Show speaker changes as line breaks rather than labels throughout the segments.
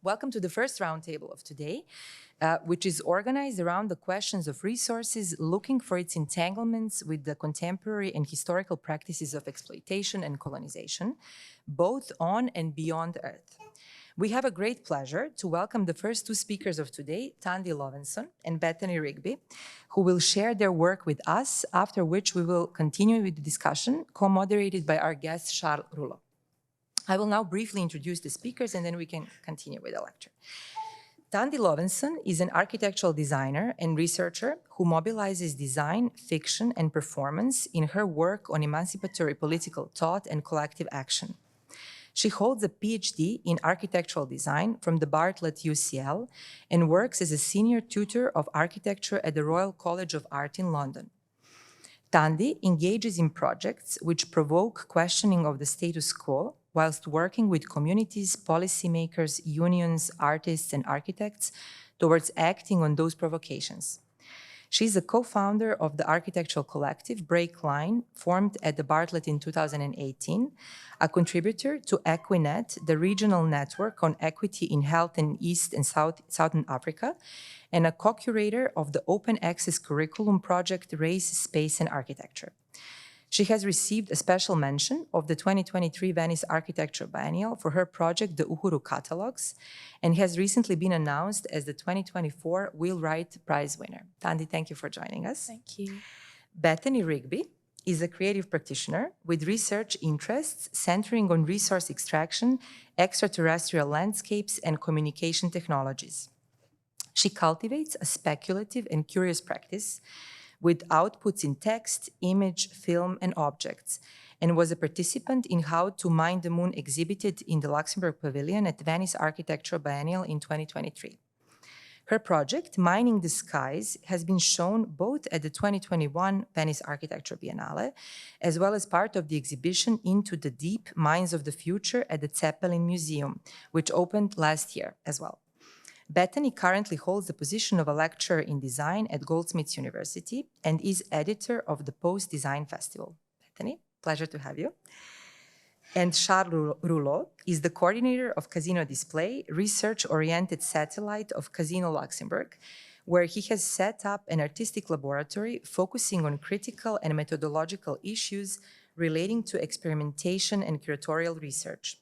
Welcome to the first roundtable of today, which is organized around the questions of resources, looking for its entanglements with the contemporary and historical practices of exploitation and colonization, both on and beyond Earth. We have a great pleasure to welcome the first two speakers of today, Thandi Loewenson and Bethany Rigby, who will share their work with us, after which we will continue with the discussion, co-moderated by our guest, Charles Rouleau. I will now briefly introduce the speakers and then we can continue with the lecture. Thandi Loewenson is an architectural designer and researcher who mobilizes design, fiction, and performance in her work on emancipatory political thought and collective action. She holds a PhD in architectural design from the Bartlett UCL and works as a senior tutor of architecture at the Royal College of Art in London. Thandi engages in projects which provoke questioning of the status quo whilst working with communities, policymakers, unions, artists, and architects towards acting on those provocations. She's a co-founder of the architectural collective Break Line, formed at the Bartlett in 2018, a contributor to Equinet, the regional network on equity in health in East and Southern Africa, and a co-curator of the open access curriculum project Race, Space, and Architecture. She has received a special mention of the 2023 Venice Architecture Biennale for her project, the Uhuru Catalogs, and has recently been announced as the 2024 Wheelwright Prize winner. Thandi, thank you for joining us.
Thank you.
Bethany Rigby is a creative practitioner with research interests centering on resource extraction, extraterrestrial landscapes, and communication technologies. She cultivates a speculative and curious practice with outputs in text, image, film, and objects, and was a participant in How to Mine the Moon exhibited in the Luxembourg Pavilion at Venice Architecture Biennale in 2023. Her project, Mining the Skies, has been shown both at the 2021 Venice Architecture Biennale, as well as part of the exhibition Into the Deep, Mines of the Future at the Zeppelin Museum, which opened last year as well. Bethany currently holds the position of a lecturer in design at Goldsmiths University and is editor of the Post Design Festival. Bethany, pleasure to have you. And Charles Rouleau is the coordinator of Casino Display, research-oriented satellite of Casino Luxembourg, where he has set up an artistic laboratory focusing on critical and methodological issues relating to experimentation and curatorial research.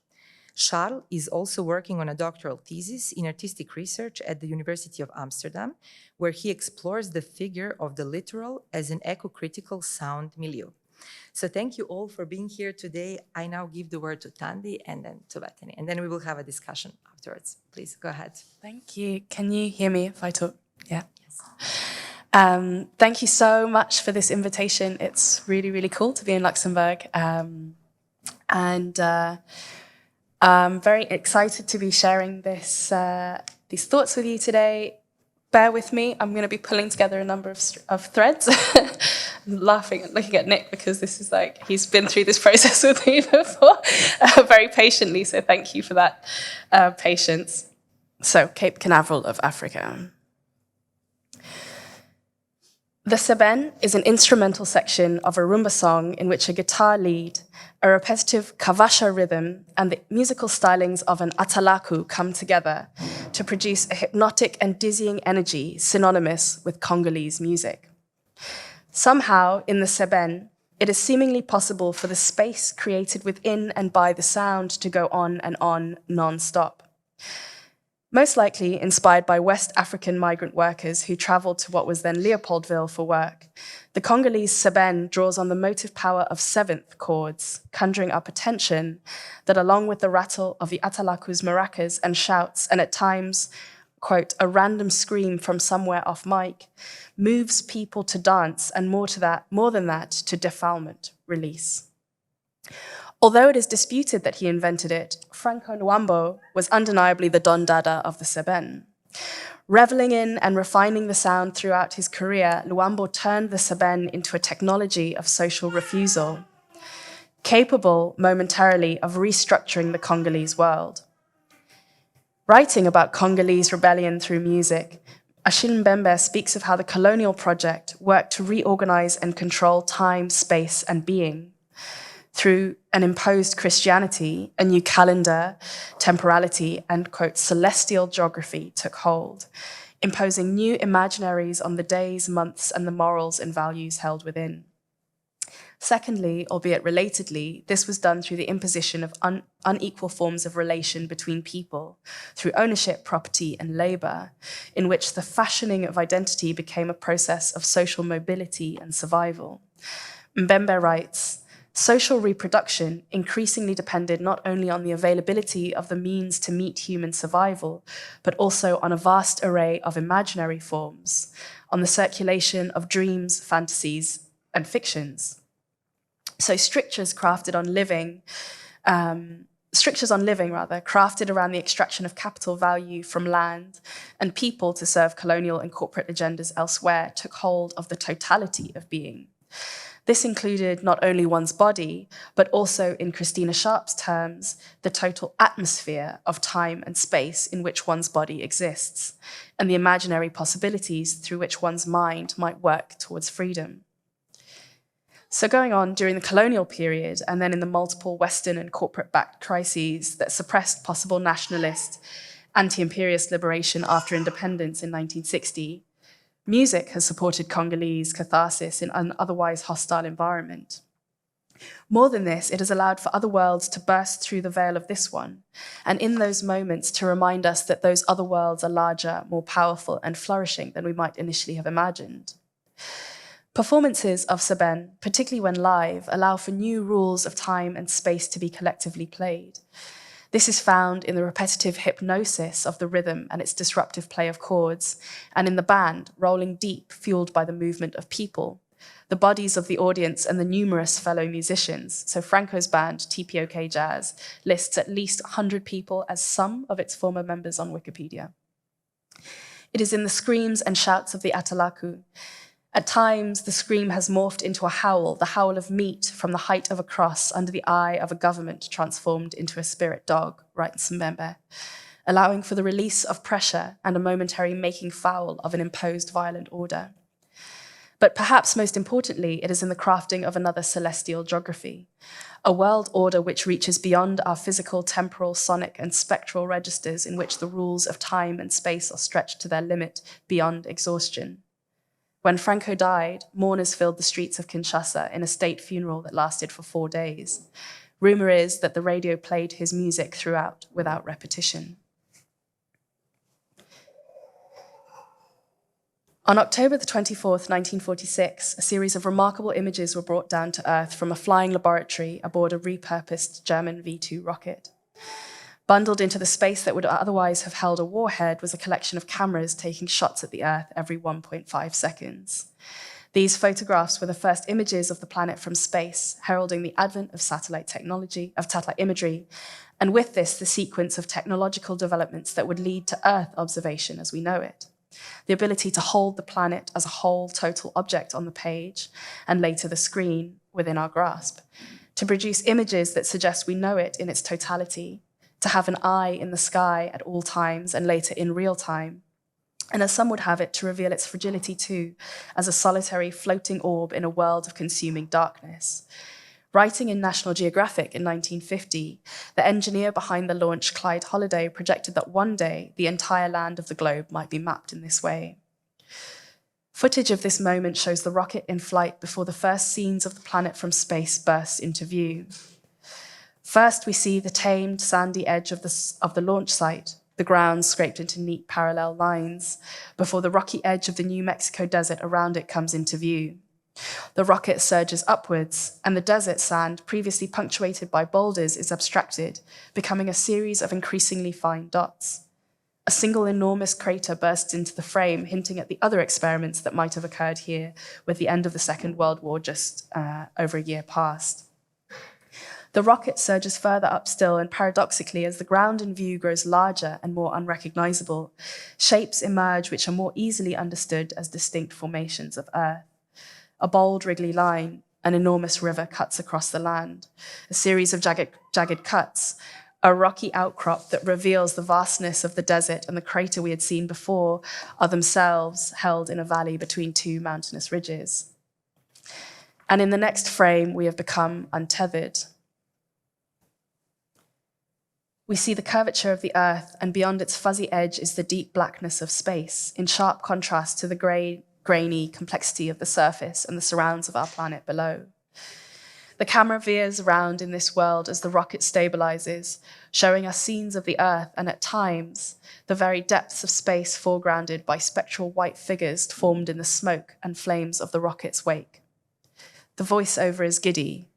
Charles is also working on a doctoral thesis in artistic research at the University of Amsterdam, where he explores the figure of the literal as an eco-critical sound milieu. So thank you all for being here today. I now give the word to Thandi and then to Bethany, and then we will have a discussion afterwards. Please go ahead.
Thank you. Can you hear me if I talk? Yeah. Yes. Thank you so much for this invitation. It's really, really cool to be in Luxembourg. I'm very excited to be sharing these thoughts with you today. Bear with me. I'm going to be pulling together a number of threads. I'm laughing and looking at Nick because this is like, he's been through this process with me before very patiently. So thank you for that patience. So Cape Canaveral of Africa. The Seben is an instrumental section of a rumba song in which a guitar lead, a repetitive kavasha rhythm, and the musical stylings of an atalaku come together to produce a hypnotic and dizzying energy synonymous with Congolese music. Somehow, in the Seben, it is seemingly possible for the space created within and by the sound to go on and on non-stop. Most likely inspired by West African migrant workers who traveled to what was then Leopoldville for work, the Congolese Seben draws on the motive power of seventh chords, conjuring up a tension that, along with the rattle of the atalaku's maracas and shouts, and at times, quote, a random scream from somewhere off mic, moves people to dance and more than that, to defilement, release. Although it is disputed that he invented it, Franco Luambo was undeniably the Don Dada of the Seben. Reveling in and refining the sound throughout his career, Luambo turned the Seben into a technology of social refusal, capable momentarily of restructuring the Congolese world. Writing about Congolese rebellion through music, Achille Mbembe speaks of how the colonial project worked to reorganize and control time, space, and being. Through an imposed Christianity, a new calendar, temporality, and, quote, celestial geography took hold, imposing new imaginaries on the days, months, and the morals and values held within. Secondly, albeit relatedly, this was done through the imposition of unequal forms of relation between people, through ownership, property, and labor, in which the fashioning of identity became a process of social mobility and survival. Mbembe writes, social reproduction increasingly depended not only on the availability of the means to meet human survival, but also on a vast array of imaginary forms, on the circulation of dreams, fantasies, and fictions. So strictures on living, crafted around the extraction of capital value from land and people to serve colonial and corporate agendas elsewhere, took hold of the totality of being. This included not only one's body, but also, in Christina Sharp's terms, the total atmosphere of time and space in which one's body exists, and the imaginary possibilities through which one's mind might work towards freedom. So going on during the colonial period, and then in the multiple Western and corporate-backed crises that suppressed possible nationalist, anti-imperialist liberation after independence in 1960, music has supported Congolese catharsis in an otherwise hostile environment. More than this, it has allowed for other worlds to burst through the veil of this one, and in those moments to remind us that those other worlds are larger, more powerful, and flourishing than we might initially have imagined. Performances of Seben, particularly when live, allow for new rules of time and space to be collectively played. This is found in the repetitive hypnosis of the rhythm and its disruptive play of chords, and in the band, rolling deep, fueled by the movement of people, the bodies of the audience and the numerous fellow musicians. So Franco's band, TPOK Jazz, lists at least 100 people as some of its former members on Wikipedia. It is in the screams and shouts of the Atalaku. At times, the scream has morphed into a howl, the howl of meat from the height of a cross under the eye of a government transformed into a spirit dog, writes Mbembe, allowing for the release of pressure and a momentary making foul of an imposed violent order. But perhaps most importantly, it is in the crafting of another celestial geography, a world order which reaches beyond our physical, temporal, sonic, and spectral registers, in which the rules of time and space are stretched to their limit beyond exhaustion. When Franco died, mourners filled the streets of Kinshasa in a state funeral that lasted for 4 days. Rumor is that the radio played his music throughout without repetition. On October the 24th, 1946, a series of remarkable images were brought down to Earth from a flying laboratory aboard a repurposed German V-2 rocket. Bundled into the space that would otherwise have held a warhead was a collection of cameras taking shots at the Earth every 1.5 seconds. These photographs were the first images of the planet from space, heralding the advent of satellite technology, of satellite imagery, and with this, the sequence of technological developments that would lead to Earth observation as we know it. The ability to hold the planet as a whole total object on the page, and later the screen within our grasp, to produce images that suggest we know it in its totality, to have an eye in the sky at all times and later in real time, and as some would have it, to reveal its fragility too, as a solitary floating orb in a world of consuming darkness. Writing in National Geographic in 1950, the engineer behind the launch, Clyde Holliday, projected that one day the entire land of the globe might be mapped in this way. Footage of this moment shows the rocket in flight before the first scenes of the planet from space burst into view. First, we see the tamed, sandy edge of the launch site, the ground scraped into neat parallel lines, before the rocky edge of the New Mexico desert around it comes into view. The rocket surges upwards, and the desert sand, previously punctuated by boulders, is abstracted, becoming a series of increasingly fine dots. A single enormous crater bursts into the frame, hinting at the other experiments that might have occurred here with the end of the Second World War just over a year past. The rocket surges further up still, and paradoxically, as the ground in view grows larger and more unrecognizable, shapes emerge which are more easily understood as distinct formations of Earth. A bold, wriggly line, an enormous river cuts across the land. A series of jagged cuts, a rocky outcrop that reveals the vastness of the desert, and the crater we had seen before are themselves held in a valley between two mountainous ridges. And in the next frame, we have become untethered. We see the curvature of the Earth, and beyond its fuzzy edge is the deep blackness of space, in sharp contrast to the grainy complexity of the surface and the surrounds of our planet below. The camera veers around in this world as the rocket stabilizes, showing us scenes of the Earth and, at times, the very depths of space foregrounded by spectral white figures formed in the smoke and flames of the rocket's wake. The voiceover is giddy.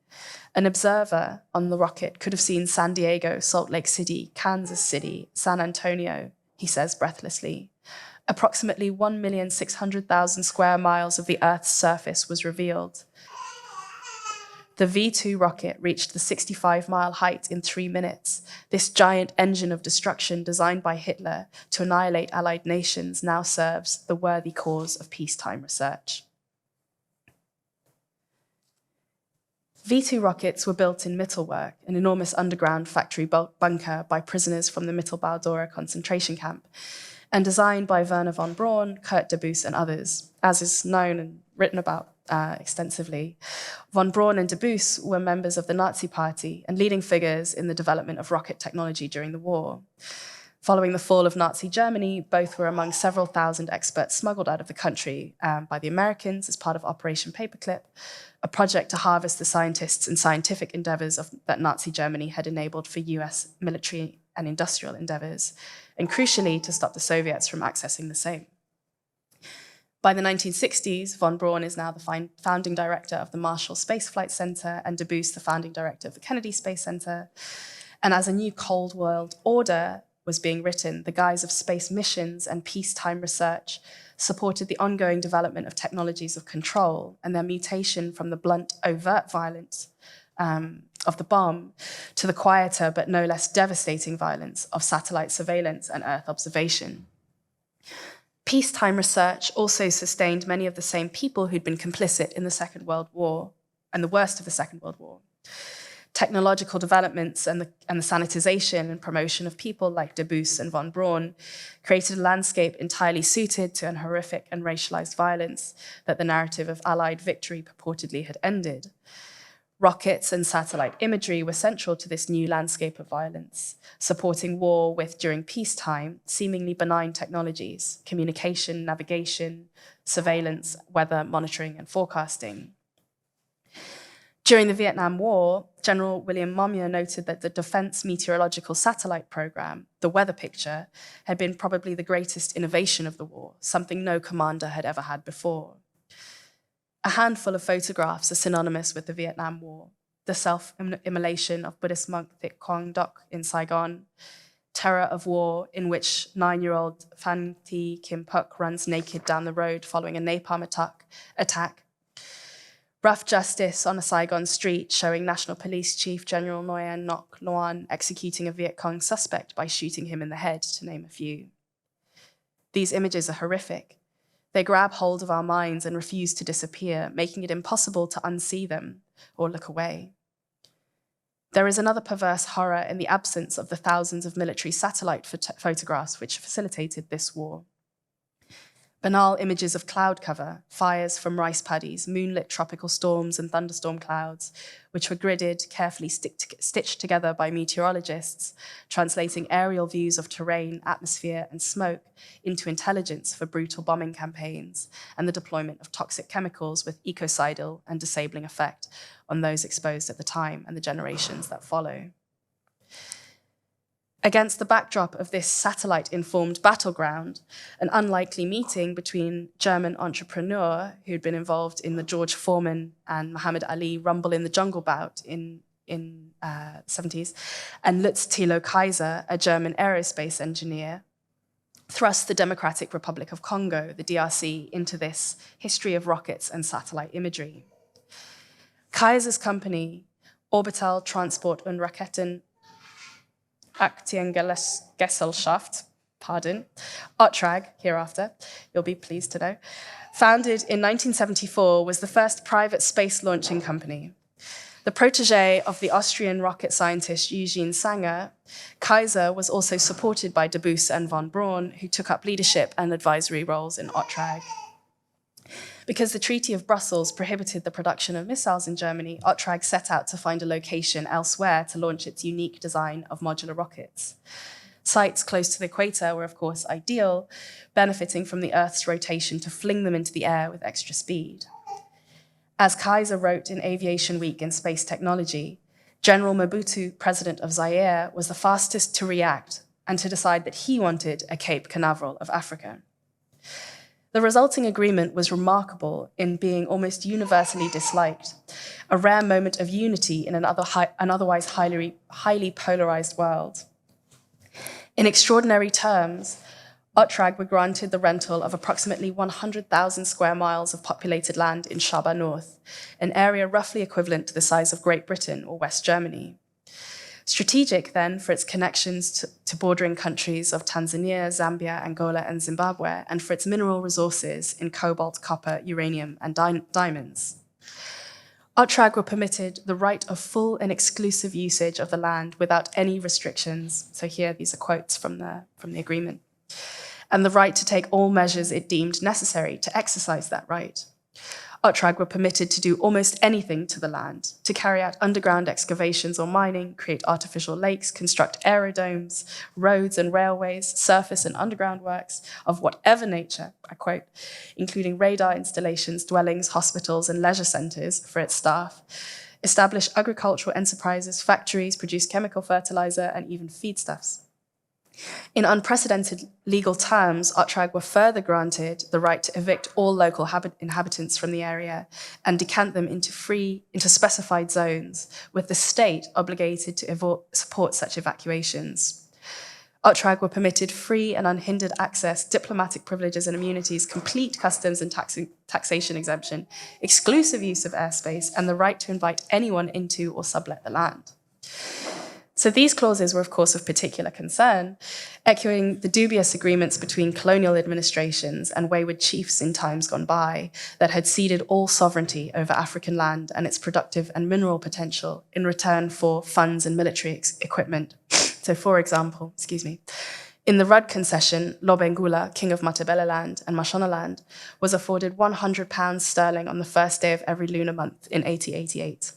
An observer on the rocket could have seen San Diego, Salt Lake City, Kansas City, San Antonio, he says breathlessly. Approximately 1,600,000 square miles of the Earth's surface was revealed. The V2 rocket reached the 65-mile height in 3 minutes. This giant engine of destruction designed by Hitler to annihilate Allied nations now serves the worthy cause of peacetime research. V2 rockets were built in Mittelwerk, an enormous underground factory bunker by prisoners from the Mittelbau-Dora concentration camp, and designed by Werner von Braun, Kurt Debus, and others, as is known and written about extensively. Von Braun and Debus were members of the Nazi Party and leading figures in the development of rocket technology during the war. Following the fall of Nazi Germany, both were among several thousand experts smuggled out of the country by the Americans as part of Operation Paperclip, a project to harvest the scientists and scientific endeavors that Nazi Germany had enabled for US military and industrial endeavors, and crucially to stop the Soviets from accessing the same. By the 1960s, von Braun is now the founding director of the Marshall Space Flight Center and Debus the founding director of the Kennedy Space Center. And as a new Cold World order was being written, the guise of space missions and peacetime research supported the ongoing development of technologies of control and their mutation from the blunt, overt violence of the bomb to the quieter but no less devastating violence of satellite surveillance and Earth observation. Peacetime research also sustained many of the same people who'd been complicit in the Second World War and the worst of the Second World War. Technological developments and the sanitization and promotion of people like Debus and von Braun created a landscape entirely suited to an horrific and racialized violence that the narrative of Allied victory purportedly had ended. Rockets and satellite imagery were central to this new landscape of violence, supporting war with, during peacetime, seemingly benign technologies, communication, navigation, surveillance, weather monitoring, and forecasting. During the Vietnam War, General William Momyer noted that the Defense Meteorological Satellite Program, the weather picture, had been probably the greatest innovation of the war, something no commander had ever had before. A handful of photographs are synonymous with the Vietnam War: the self-immolation of Buddhist monk Thich Quang Duc in Saigon, terror of war in which 9-year-old Phan Thi Kim Phuc runs naked down the road following a napalm attack, rough justice on a Saigon street showing National Police Chief General Nguyen Ngoc Loan executing a Viet Cong suspect by shooting him in the head, to name a few. These images are horrific. They grab hold of our minds and refuse to disappear, making it impossible to unsee them or look away. There is another perverse horror in the absence of the thousands of military satellite photographs which facilitated this war. Banal images of cloud cover, fires from rice paddies, moonlit tropical storms and thunderstorm clouds, which were gridded, carefully stitched together by meteorologists, translating aerial views of terrain, atmosphere, and smoke into intelligence for brutal bombing campaigns and the deployment of toxic chemicals with ecocidal and disabling effect on those exposed at the time and the generations that follow. Against the backdrop of this satellite-informed battleground, an unlikely meeting between German entrepreneur who'd been involved in the George Foreman and Muhammad Ali Rumble in the Jungle bout in the 70s, and Lutz Thilo Kaiser, a German aerospace engineer, thrust the Democratic Republic of Congo, the DRC, into this history of rockets and satellite imagery. Kaiser's company, Orbital Transport und Raketen Aktiengesellschaft, OTRAG, hereafter, you'll be pleased to know, founded in 1974, was the first private space launching company. The protege of the Austrian rocket scientist Eugene Sanger, Kaiser was also supported by Debus and von Braun, who took up leadership and advisory roles in OTRAG. Because the Treaty of Brussels prohibited the production of missiles in Germany, Ottrag set out to find a location elsewhere to launch its unique design of modular rockets. Sites close to the equator were, of course, ideal, benefiting from the Earth's rotation to fling them into the air with extra speed. As Kaiser wrote in Aviation Week in Space Technology, General Mobutu, president of Zaire, was the fastest to react and to decide that he wanted a Cape Canaveral of Africa. The resulting agreement was remarkable in being almost universally disliked, a rare moment of unity in an otherwise highly polarized world. In extraordinary terms, Ottrag were granted the rental of approximately 100,000 square miles of populated land in Shaba North, an area roughly equivalent to the size of Great Britain or West Germany. Strategic, then, for its connections to bordering countries of Tanzania, Zambia, Angola, and Zimbabwe, and for its mineral resources in cobalt, copper, uranium, and diamonds. Ottrag were permitted the right of full and exclusive usage of the land without any restrictions. So here, these are quotes from the agreement. And the right to take all measures it deemed necessary to exercise that right. Ottrag were permitted to do almost anything to the land, to carry out underground excavations or mining, create artificial lakes, construct aerodomes, roads and railways, surface and underground works of whatever nature, I quote, including radar installations, dwellings, hospitals, and leisure centres for its staff, establish agricultural enterprises, factories, produce chemical fertilizer, and even feedstuffs. In unprecedented legal terms, Ottrag were further granted the right to evict all local inhabitants from the area and decant them into specified zones, with the state obligated to support such evacuations. Ottrag were permitted free and unhindered access, diplomatic privileges and immunities, complete customs and taxation exemption, exclusive use of airspace, and the right to invite anyone into or sublet the land. So these clauses were, of course, of particular concern, echoing the dubious agreements between colonial administrations and wayward chiefs in times gone by that had ceded all sovereignty over African land and its productive and mineral potential in return for funds and military equipment. So, for example, in the Rudd concession, Lobengula, king of Matabeleland and Mashonaland, was afforded £100 sterling on the first day of every lunar month in 1888.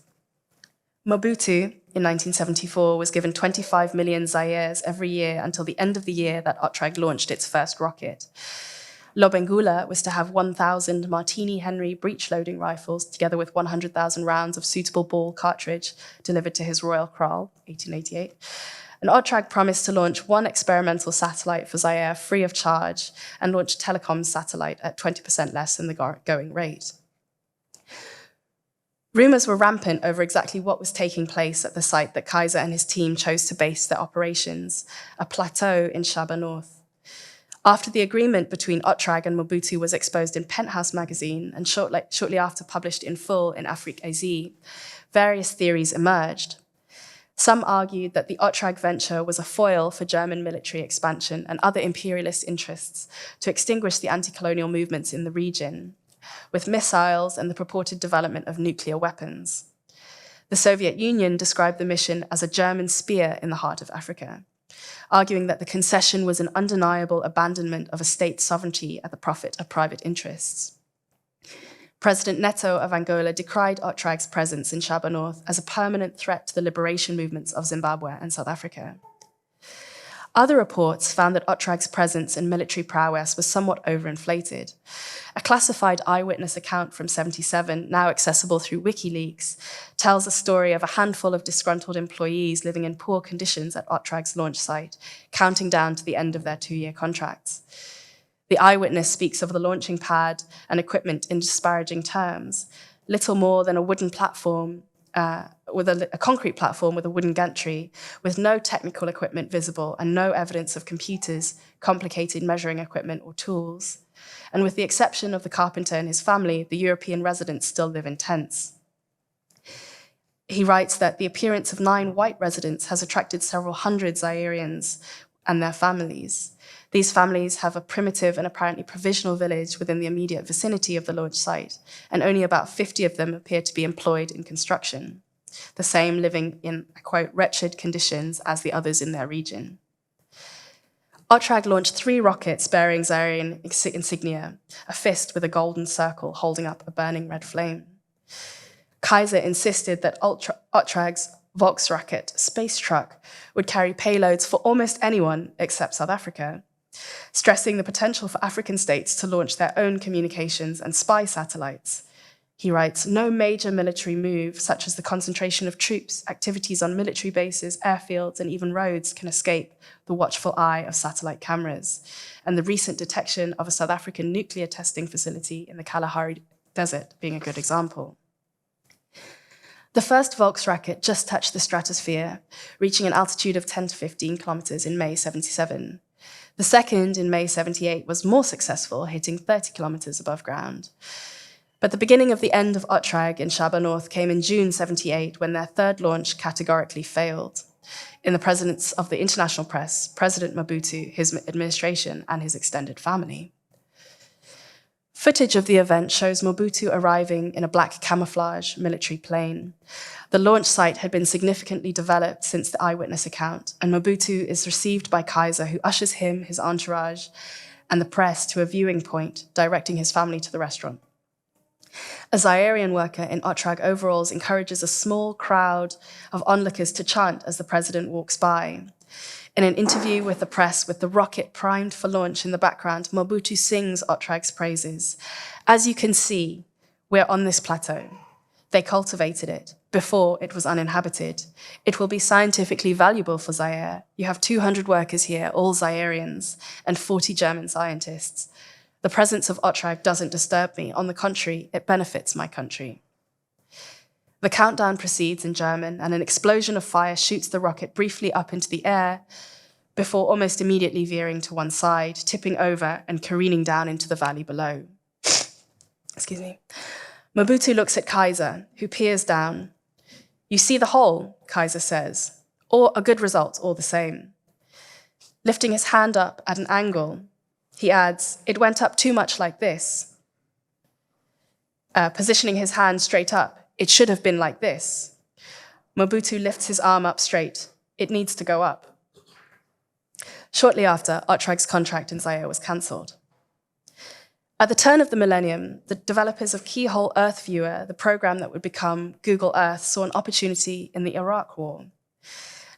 Mobutu, in 1974, was given 25 million zaires every year until the end of the year that Ottrag launched its first rocket. Lobengula was to have 1,000 Martini Henry breech-loading rifles, together with 100,000 rounds of suitable ball cartridge, delivered to his royal kraal, 1888. And Ottrag promised to launch one experimental satellite for Zaire free of charge and launch a telecom satellite at 20% less than the going rate. Rumours were rampant over exactly what was taking place at the site that Kaiser and his team chose to base their operations, a plateau in Shaba North. After the agreement between Ottrag and Mobutu was exposed in Penthouse magazine and shortly after published in full in Afrique Asie, various theories emerged. Some argued that the Ottrag venture was a foil for German military expansion and other imperialist interests to extinguish the anti-colonial movements in the region, with missiles and the purported development of nuclear weapons. The Soviet Union described the mission as a German spear in the heart of Africa, arguing that the concession was an undeniable abandonment of a state sovereignty at the profit of private interests. President Neto of Angola decried Ottrag's presence in Shaba North as a permanent threat to the liberation movements of Zimbabwe and South Africa. Other reports found that Ottrag's presence and military prowess was somewhat overinflated. A classified eyewitness account from 1977, now accessible through WikiLeaks, tells a story of a handful of disgruntled employees living in poor conditions at Ottrag's launch site, counting down to the end of their 2-year contracts. The eyewitness speaks of the launching pad and equipment in disparaging terms, little more than a wooden platform with a concrete platform with a wooden gantry, with no technical equipment visible and no evidence of computers, complicated measuring equipment or tools. And with the exception of the carpenter and his family, the European residents still live in tents. He writes that the appearance of 9 white residents has attracted several hundred Zairians and their families. These families have a primitive and apparently provisional village within the immediate vicinity of the launch site, and only about 50 of them appear to be employed in construction, the same living in, I quote, wretched conditions as the others in their region. Otrag launched 3 rockets bearing Zairean insignia, a fist with a golden circle holding up a burning red flame. Kaiser insisted that Otrag's Volksrocket space truck would carry payloads for almost anyone except South Africa, stressing the potential for African states to launch their own communications and spy satellites. He writes, "No major military move, such as the concentration of troops, activities on military bases, airfields, and even roads, can escape the watchful eye of satellite cameras, and the recent detection of a South African nuclear testing facility in the Kalahari Desert being a good example." The first Volksrocket just touched the stratosphere, reaching an altitude of 10 to 15 kilometers in May 77. The second, in May 78, was more successful, hitting 30 kilometers above ground. But the beginning of the end of Otrag in Shaba North came in June 78, when their third launch categorically failed. In the presence of the international press, President Mobutu, his administration, and his extended family. Footage of the event shows Mobutu arriving in a black camouflage military plane. The launch site had been significantly developed since the eyewitness account, and Mobutu is received by Kaiser, who ushers him, his entourage, and the press to a viewing point, directing his family to the restaurant. A Zairean worker in Otrag overalls encourages a small crowd of onlookers to chant as the president walks by. In an interview with the press, with the rocket primed for launch in the background, Mobutu sings Otrag's praises. "As you can see, we're on this plateau. They cultivated it before it was uninhabited. It will be scientifically valuable for Zaire. You have 200 workers here, all Zaireans, and 40 German scientists. The presence of Otrag doesn't disturb me. On the contrary, it benefits my country." The countdown proceeds in German, and an explosion of fire shoots the rocket briefly up into the air before almost immediately veering to one side, tipping over and careening down into the valley below. Excuse me. Mobutu looks at Kaiser, who peers down. "You see the hole," Kaiser says, "or a good result all the same." Lifting his hand up at an angle, he adds, "It went up too much like this." Positioning his hand straight up, "It should have been like this." Mobutu lifts his arm up straight. "It needs to go up." Shortly after, Otrag's contract in Zaire was cancelled. At the turn of the millennium, the developers of Keyhole Earth Viewer, the program that would become Google Earth, saw an opportunity in the Iraq War.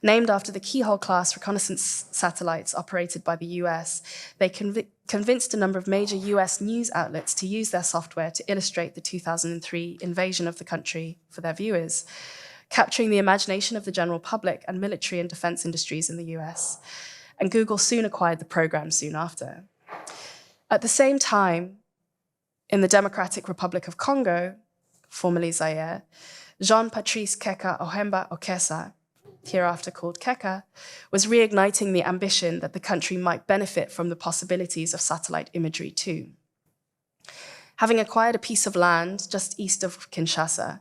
Named after the Keyhole-class reconnaissance satellites operated by the US, they convinced a number of major US news outlets to use their software to illustrate the 2003 invasion of the country for their viewers, capturing the imagination of the general public and military and defense industries in the US. And Google soon acquired the program soon after. At the same time, in the Democratic Republic of Congo, formerly Zaire, Jean-Patrice Keka Ohemba Okesa, hereafter called Keka, was reigniting the ambition that the country might benefit from the possibilities of satellite imagery too. Having acquired a piece of land just east of Kinshasa,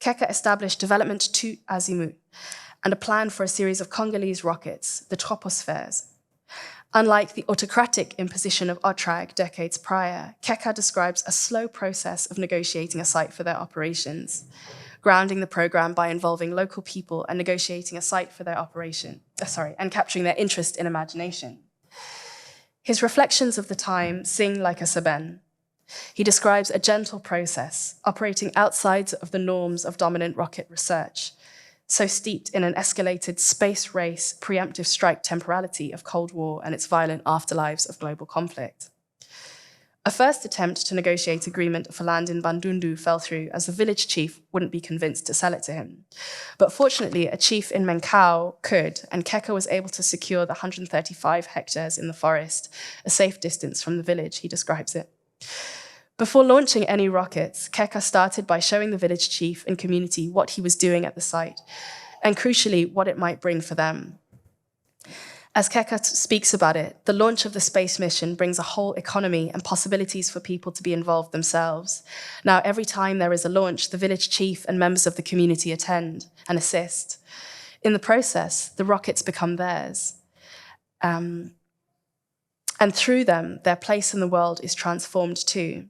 Keka established Development 2 Azimut and a plan for a series of Congolese rockets, the troposphères. Unlike the autocratic imposition of Otrag decades prior, Keka describes a slow process of negotiating a site for their operations, grounding the program by involving local people and negotiating a site for their operation, and capturing their interest in imagination. His reflections of the time sing like a Sabin. He describes a gentle process, operating outside of the norms of dominant rocket research, so steeped in an escalated space race, preemptive strike temporality of Cold War and its violent afterlives of global conflict. A first attempt to negotiate agreement for land in Bandundu fell through as the village chief wouldn't be convinced to sell it to him. But fortunately, a chief in Menkau could, and Keka was able to secure the 135 hectares in the forest, a safe distance from the village, he describes it. Before launching any rockets, Keka started by showing the village chief and community what he was doing at the site, and crucially, what it might bring for them. As Keka speaks about it, the launch of the space mission brings a whole economy and possibilities for people to be involved themselves. Now, every time there is a launch, the village chief and members of the community attend and assist. In the process, the rockets become theirs. And through them, their place in the world is transformed too.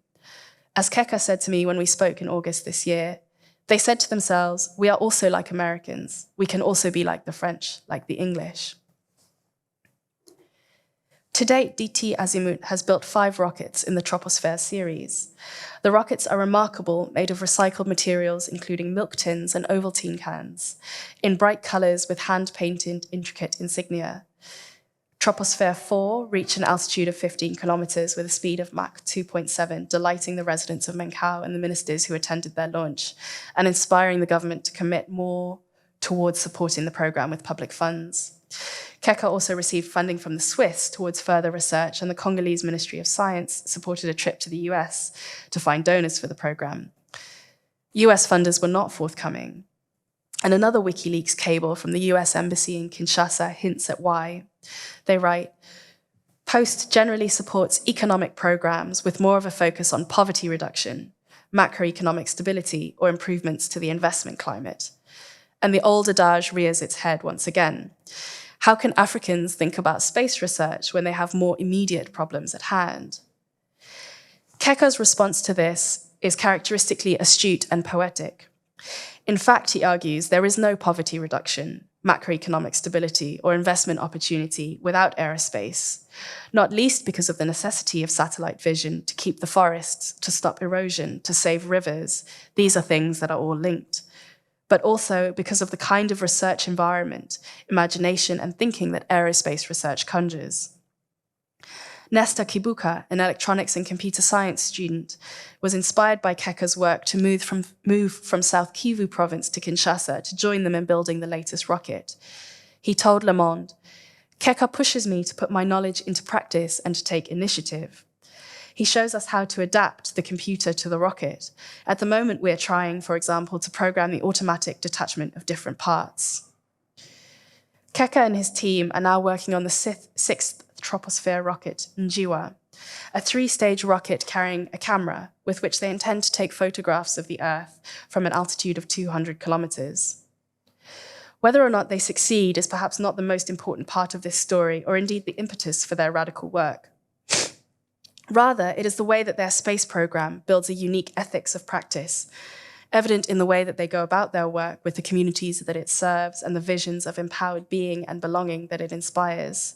As Keka said to me when we spoke in August this year, they said to themselves, "We are also like Americans. We can also be like the French, like the English." To date, DT Azimut has built 5 rockets in the Troposphere series. The rockets are remarkable, made of recycled materials, including milk tins and Ovaltine cans, in bright colours with hand-painted intricate insignia. Troposphere 4 reached an altitude of 15 kilometres with a speed of Mach 2.7, delighting the residents of Menkau and the ministers who attended their launch, and inspiring the government to commit more towards supporting the programme with public funds. Keka also received funding from the Swiss towards further research, and the Congolese Ministry of Science supported a trip to the US to find donors for the programme. US funders were not forthcoming. And another WikiLeaks cable from the US Embassy in Kinshasa hints at why. They write, Post generally supports economic programs with more of a focus on poverty reduction, macroeconomic stability, or improvements to the investment climate. And the old adage rears its head once again. How can Africans think about space research when they have more immediate problems at hand? Keka's response to this is characteristically astute and poetic. In fact, he argues, there is no poverty reduction, macroeconomic stability, or investment opportunity without aerospace, not least because of the necessity of satellite vision to keep the forests, to stop erosion, to save rivers. These are things that are all linked. But also because of the kind of research environment, imagination, and thinking that aerospace research conjures. Nesta Kibuka, an electronics and computer science student, was inspired by Keka's work to move from South Kivu province to Kinshasa to join them in building the latest rocket. He told Le Monde, Keka pushes me to put my knowledge into practice and to take initiative. He shows us how to adapt the computer to the rocket. At the moment, we are trying, for example, to program the automatic detachment of different parts. Keka and his team are now working on the 6th troposphere rocket, Njiwa, a 3-stage rocket carrying a camera with which they intend to take photographs of the Earth from an altitude of 200 kilometers. Whether or not they succeed is perhaps not the most important part of this story, or indeed the impetus for their radical work. Rather, it is the way that their space program builds a unique ethics of practice, evident in the way that they go about their work with the communities that it serves and the visions of empowered being and belonging that it inspires.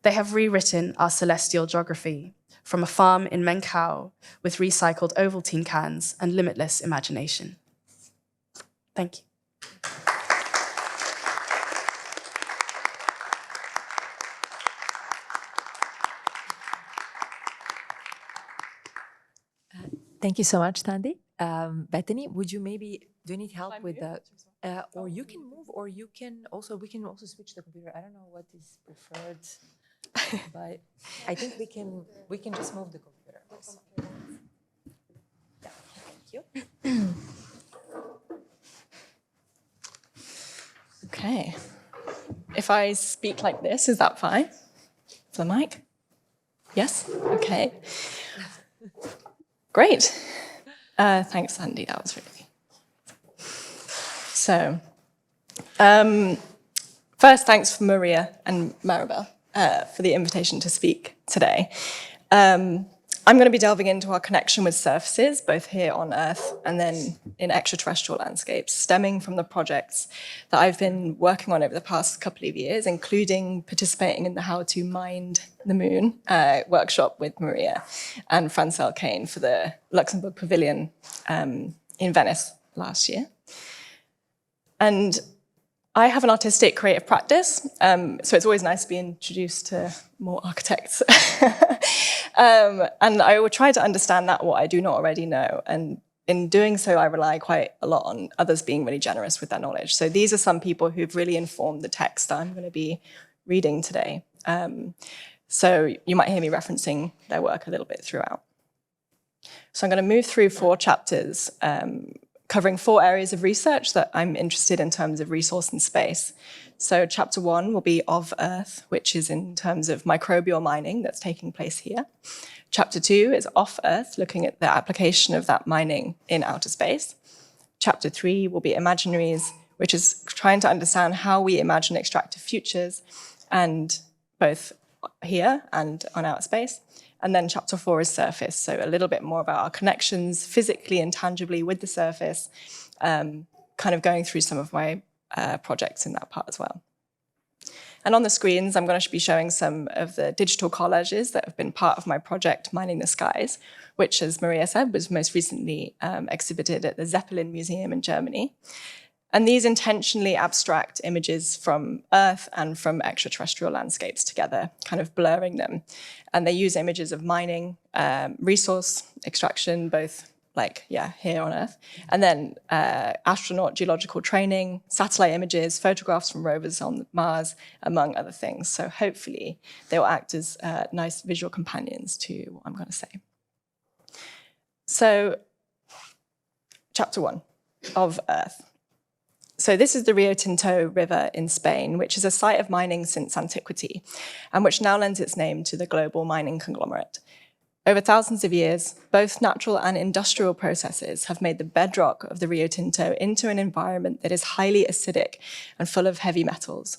They have rewritten our celestial geography from a farm in Menkau with recycled Ovaltine cans and limitless imagination. Thank you.
Thank you so much, Thandi. Bethany, would you maybe, do you need help with the, or you can move, or we can also switch the computer. I don't know what is preferred, but I think we can just move the computer. Yeah, thank you.
Okay. If I speak like this, is that fine? For the mic? Yes? Okay. Great. Thanks, Thandi. That was really. So, first, thanks for Marija and Maribel for the invitation to speak today. I'm going to be delving into our connection with surfaces, both here on Earth and then in extraterrestrial landscapes, stemming from the projects that I've been working on over the past couple of years, including participating in the How to Mind the Moon workshop with Marija and Francel Kane for the Luxembourg Pavilion in Venice last year. And I have an artistic creative practice, so it's always nice to be introduced to more architects. And I will try to understand what I do not already know. And in doing so, I rely quite a lot on others being really generous with their knowledge. So these are some people who've really informed the text that I'm going to be reading today. So you might hear me referencing their work a little bit throughout. So I'm going to move through 4 chapters, covering 4 areas of research that I'm interested in terms of resource and space. So chapter 1 will be of Earth, which is in terms of microbial mining that's taking place here. Chapter 2 is off Earth, looking at the application of that mining in outer space. Chapter 3 will be imaginaries, which is trying to understand how we imagine extractive futures, and both here and on outer space. And then chapter 4 is surface, so a little bit more about our connections physically and tangibly with the surface, kind of going through some of my projects in that part as well. And on the screens, I'm going to be showing some of the digital collages that have been part of my project, Mining the Skies, which, as Marija said, was most recently exhibited at the Zeppelin Museum in Germany. And these intentionally abstract images from Earth and from extraterrestrial landscapes together, kind of blurring them. And they use images of mining, resource extraction, both here on Earth, and then astronaut geological training, satellite images, photographs from rovers on Mars, among other things. So hopefully they will act as nice visual companions to what I'm going to say. So, chapter 1 of Earth. So this is the Rio Tinto River in Spain, which is a site of mining since antiquity, and which now lends its name to the global mining conglomerate. Over thousands of years, both natural and industrial processes have made the bedrock of the Rio Tinto into an environment that is highly acidic and full of heavy metals.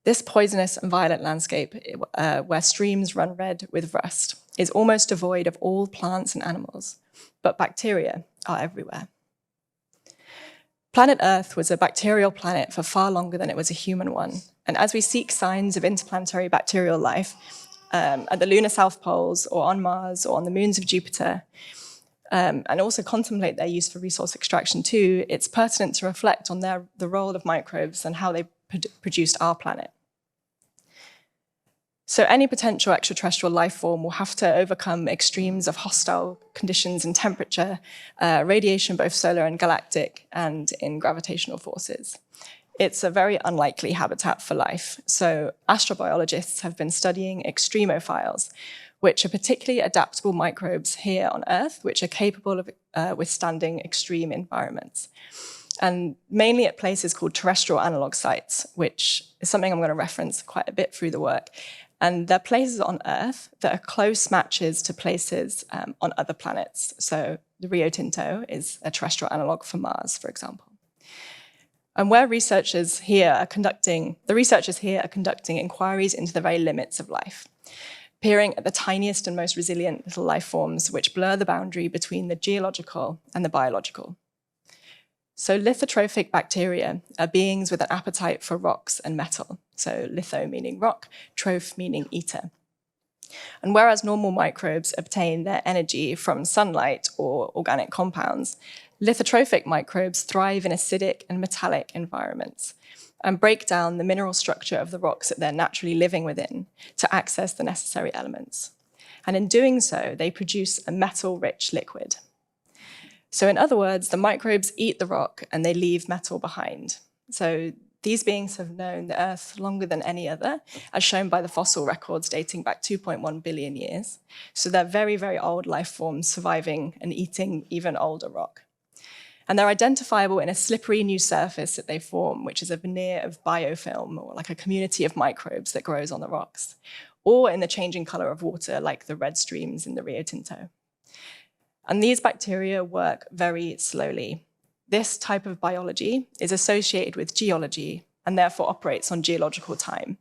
This poisonous and violent landscape, where streams run red with rust, is almost devoid of all plants and animals, but bacteria are everywhere. Planet Earth was a bacterial planet for far longer than it was a human one. And as we seek signs of interplanetary bacterial life at the lunar south poles or on Mars or on the moons of Jupiter, and also contemplate their use for resource extraction too, it's pertinent to reflect on the role of microbes and how they produced our planet. So any potential extraterrestrial life form will have to overcome extremes of hostile conditions in temperature, radiation, both solar and galactic, and in gravitational forces. It's a very unlikely habitat for life. So astrobiologists have been studying extremophiles, which are particularly adaptable microbes here on Earth, which are capable of withstanding extreme environments. And mainly at places called terrestrial analog sites, which is something I'm going to reference quite a bit through the work. And they're places on Earth that are close matches to places on other planets. So the Rio Tinto is a terrestrial analog for Mars, for example. And where the researchers here are conducting inquiries into the very limits of life, peering at the tiniest and most resilient little life forms which blur the boundary between the geological and the biological. So lithotrophic bacteria are beings with an appetite for rocks and metal. So litho meaning rock, troph meaning eater. And whereas normal microbes obtain their energy from sunlight or organic compounds, lithotrophic microbes thrive in acidic and metallic environments and break down the mineral structure of the rocks that they're naturally living within to access the necessary elements. And in doing so, they produce a metal-rich liquid. So in other words, the microbes eat the rock and they leave metal behind. So these beings have known the Earth longer than any other, as shown by the fossil records dating back 2.1 billion years. So they're very, very old life forms surviving and eating even older rock. And they're identifiable in a slippery new surface that they form, which is a veneer of biofilm, or like a community of microbes that grows on the rocks, or in the changing color of water, like the red streams in the Rio Tinto. And these bacteria work very slowly. This type of biology is associated with geology and therefore operates on geological time.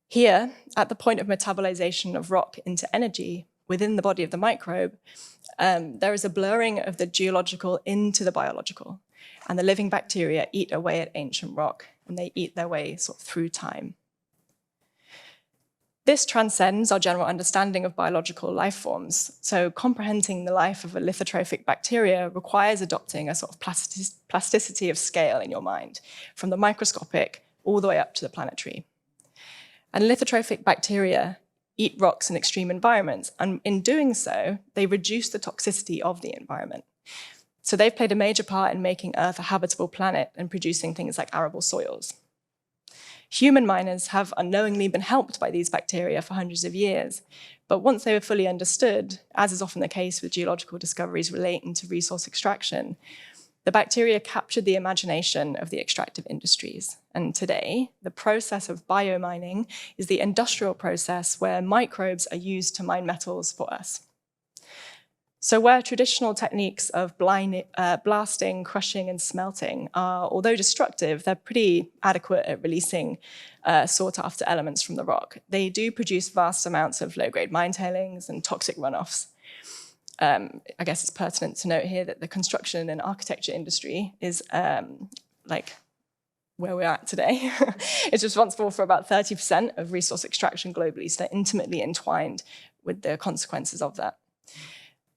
Here, at the point of metabolization of rock into energy within the body of the microbe, there is a blurring of the geological into the biological. And the living bacteria eat away at ancient rock, and they eat their way sort of through time. This transcends our general understanding of biological life forms. So comprehending the life of a lithotrophic bacteria requires adopting a sort of plasticity of scale in your mind, from the microscopic all the way up to the planetary. And lithotrophic bacteria eat rocks in extreme environments, and in doing so, they reduce the toxicity of the environment. So they've played a major part in making Earth a habitable planet and producing things like arable soils. Human miners have unknowingly been helped by these bacteria for hundreds of years, but once they were fully understood, as is often the case with geological discoveries relating to resource extraction, the bacteria captured the imagination of the extractive industries. And today, the process of biomining is the industrial process where microbes are used to mine metals for us. So where traditional techniques of blasting, crushing, and smelting are, although destructive, they're pretty adequate at releasing sought-after elements from the rock. They do produce vast amounts of low-grade mine tailings and toxic runoffs. I guess it's pertinent to note here that the construction and architecture industry is where we're at today. It's responsible for about 30% of resource extraction globally, so they're intimately entwined with the consequences of that.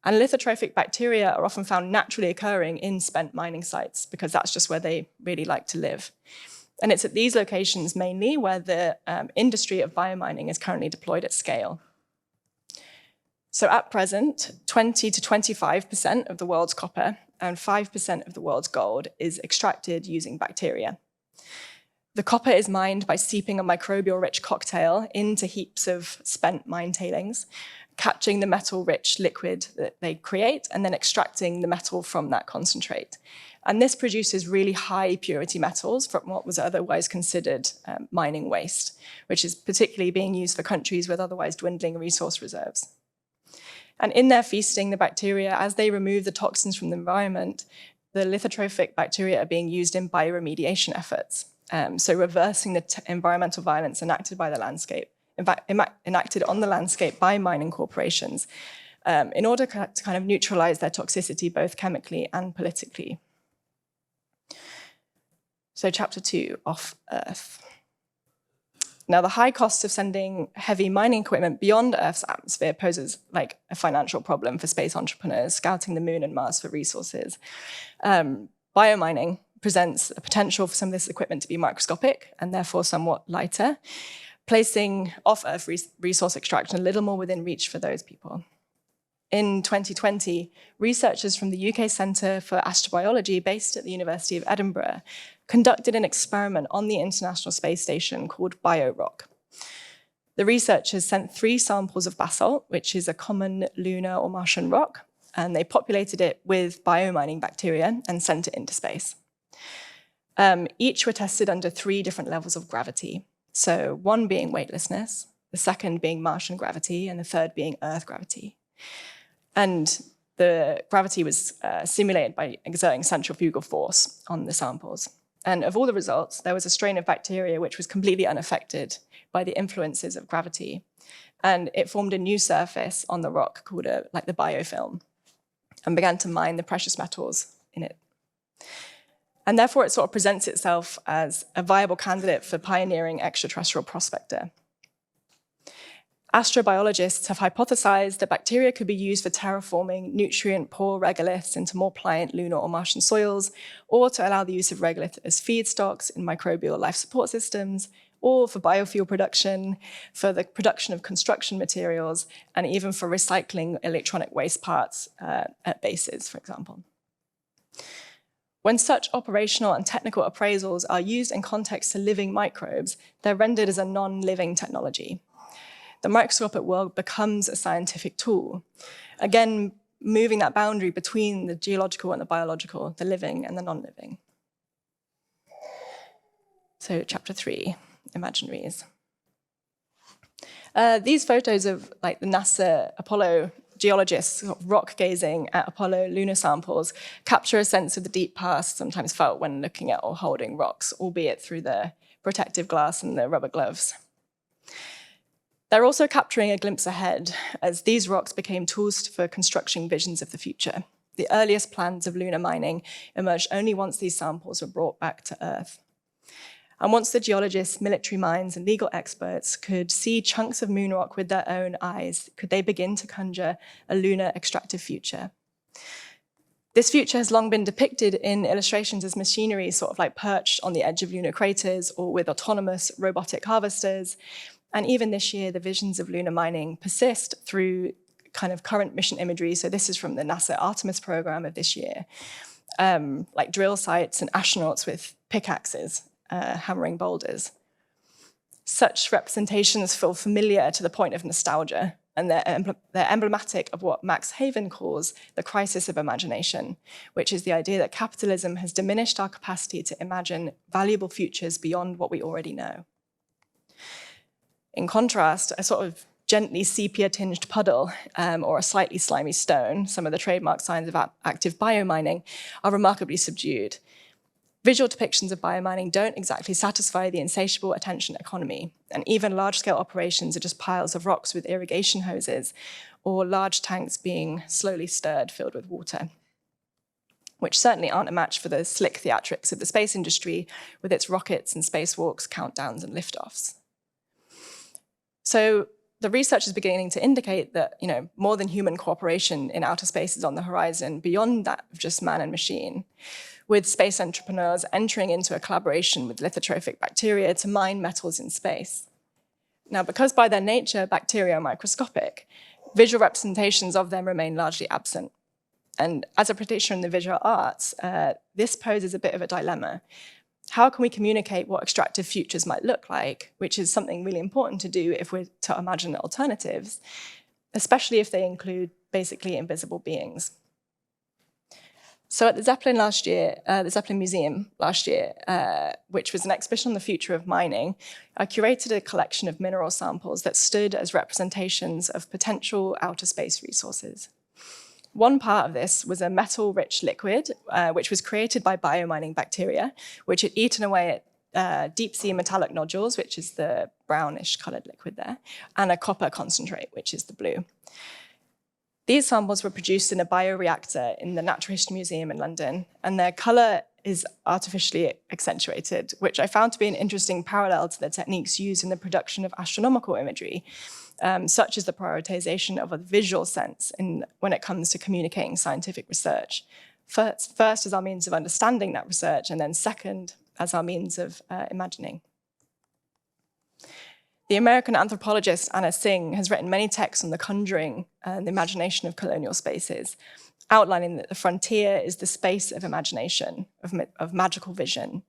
And lithotrophic bacteria are often found naturally occurring in spent mining sites because that's just where they really like to live. And it's at these locations mainly where the industry of biomining is currently deployed at scale. So at present, 20 to 25% of the world's copper and 5% of the world's gold is extracted using bacteria. The copper is mined by seeping a microbial-rich cocktail into heaps of spent mine tailings, catching the metal-rich liquid that they create, and then extracting the metal from that concentrate. And this produces really high purity metals from what was otherwise considered mining waste, which is particularly being used for countries with otherwise dwindling resource reserves. And in their feasting, the bacteria, as they remove the toxins from the environment, the lithotrophic bacteria are being used in bioremediation efforts. So reversing the environmental violence enacted by the landscape, in fact, enacted on the landscape by mining corporations, in order to kind of neutralize their toxicity, both chemically and politically. So chapter 2, off Earth. Now, the high cost of sending heavy mining equipment beyond Earth's atmosphere poses like a financial problem for space entrepreneurs scouting the moon and Mars for resources. Biomining presents a potential for some of this equipment to be microscopic and therefore somewhat lighter, placing off-Earth resource extraction a little more within reach for those people. In 2020, researchers from the UK Centre for Astrobiology, based at the University of Edinburgh, conducted an experiment on the International Space Station called BioRock. The researchers sent 3 samples of basalt, which is a common lunar or Martian rock, and they populated it with biomining bacteria and sent it into space. Each were tested under 3 different levels of gravity. So one being weightlessness, the second being Martian gravity, and the third being Earth gravity. And the gravity was simulated by exerting centrifugal force on the samples. And of all the results, there was a strain of bacteria which was completely unaffected by the influences of gravity. And it formed a new surface on the rock called like the biofilm and began to mine the precious metals in it. And therefore, it sort of presents itself as a viable candidate for pioneering extraterrestrial prospector. Astrobiologists have hypothesized that bacteria could be used for terraforming nutrient-poor regoliths into more pliant lunar or Martian soils, or to allow the use of regolith as feedstocks in microbial life support systems, or for biofuel production, for the production of construction materials, and even for recycling electronic waste parts at bases, for example. When such operational and technical appraisals are used in context to living microbes, they're rendered as a non-living technology. The microscopic world becomes a scientific tool, again, moving that boundary between the geological and the biological, the living and the non-living. So chapter 3, imaginaries. These photos of like the NASA Apollo geologists rock gazing at Apollo lunar samples capture a sense of the deep past sometimes felt when looking at or holding rocks, albeit through the protective glass and the rubber gloves. They're also capturing a glimpse ahead as these rocks became tools for constructing visions of the future. The earliest plans of lunar mining emerged only once these samples were brought back to Earth. And once the geologists, military minds, and legal experts could see chunks of moon rock with their own eyes, could they begin to conjure a lunar extractive future? This future has long been depicted in illustrations as machinery sort of like perched on the edge of lunar craters or with autonomous robotic harvesters. And even this year, the visions of lunar mining persist through kind of current mission imagery. So this is from the NASA Artemis program of this year, like drill sites and astronauts with pickaxes hammering boulders. Such representations feel familiar to the point of nostalgia, and they're emblematic of what Max Havin calls the crisis of imagination, which is the idea that capitalism has diminished our capacity to imagine valuable futures beyond what we already know. In contrast, a sort of gently sepia-tinged puddle or a slightly slimy stone, some of the trademark signs of active biomining, are remarkably subdued. Visual depictions of biomining don't exactly satisfy the insatiable attention economy, and even large-scale operations are just piles of rocks with irrigation hoses or large tanks being slowly stirred, filled with water. which certainly aren't a match for the slick theatrics of the space industry with its rockets and spacewalks, countdowns, and liftoffs. So the research is beginning to indicate that, more than human cooperation in outer space is on the horizon, beyond that of just man and machine, with space entrepreneurs entering into a collaboration with lithotrophic bacteria to mine metals in space. Now, because by their nature bacteria are microscopic, visual representations of them remain largely absent. And as a practitioner in the visual arts, this poses a bit of a dilemma. How can we communicate what extractive futures might look like, which is something really important to do if we're to imagine alternatives, especially if they include basically invisible beings. So at the Zeppelin Museum last year, which was an exhibition on the future of mining, I curated a collection of mineral samples that stood as representations of potential outer space resources. One part of this was a metal-rich liquid, which was created by biomining bacteria, which had eaten away at deep-sea metallic nodules, which is the brownish-coloured liquid there, and a copper concentrate, which is the blue. These samples were produced in a bioreactor in the Natural History Museum in London, and their colour is artificially accentuated, which I found to be an interesting parallel to the techniques used in the production of astronomical imagery, such as the prioritization of a visual sense when it comes to communicating scientific research. First as our means of understanding that research, and then second as our means of imagining. The American anthropologist Anna Singh has written many texts on the conjuring and the imagination of colonial spaces, outlining that the frontier is the space of imagination, of magical vision,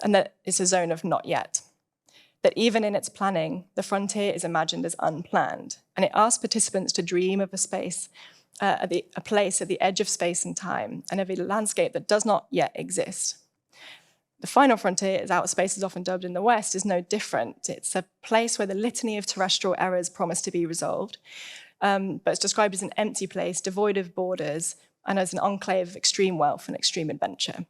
and that it's a zone of not yet. That even in its planning, the frontier is imagined as unplanned, and it asks participants to dream of a place at the edge of space and time, and of a landscape that does not yet exist. The final frontier, as outer space is often dubbed in the West, is no different. It's a place where the litany of terrestrial errors promise to be resolved, but it's described as an empty place, devoid of borders, and as an enclave of extreme wealth and extreme adventure.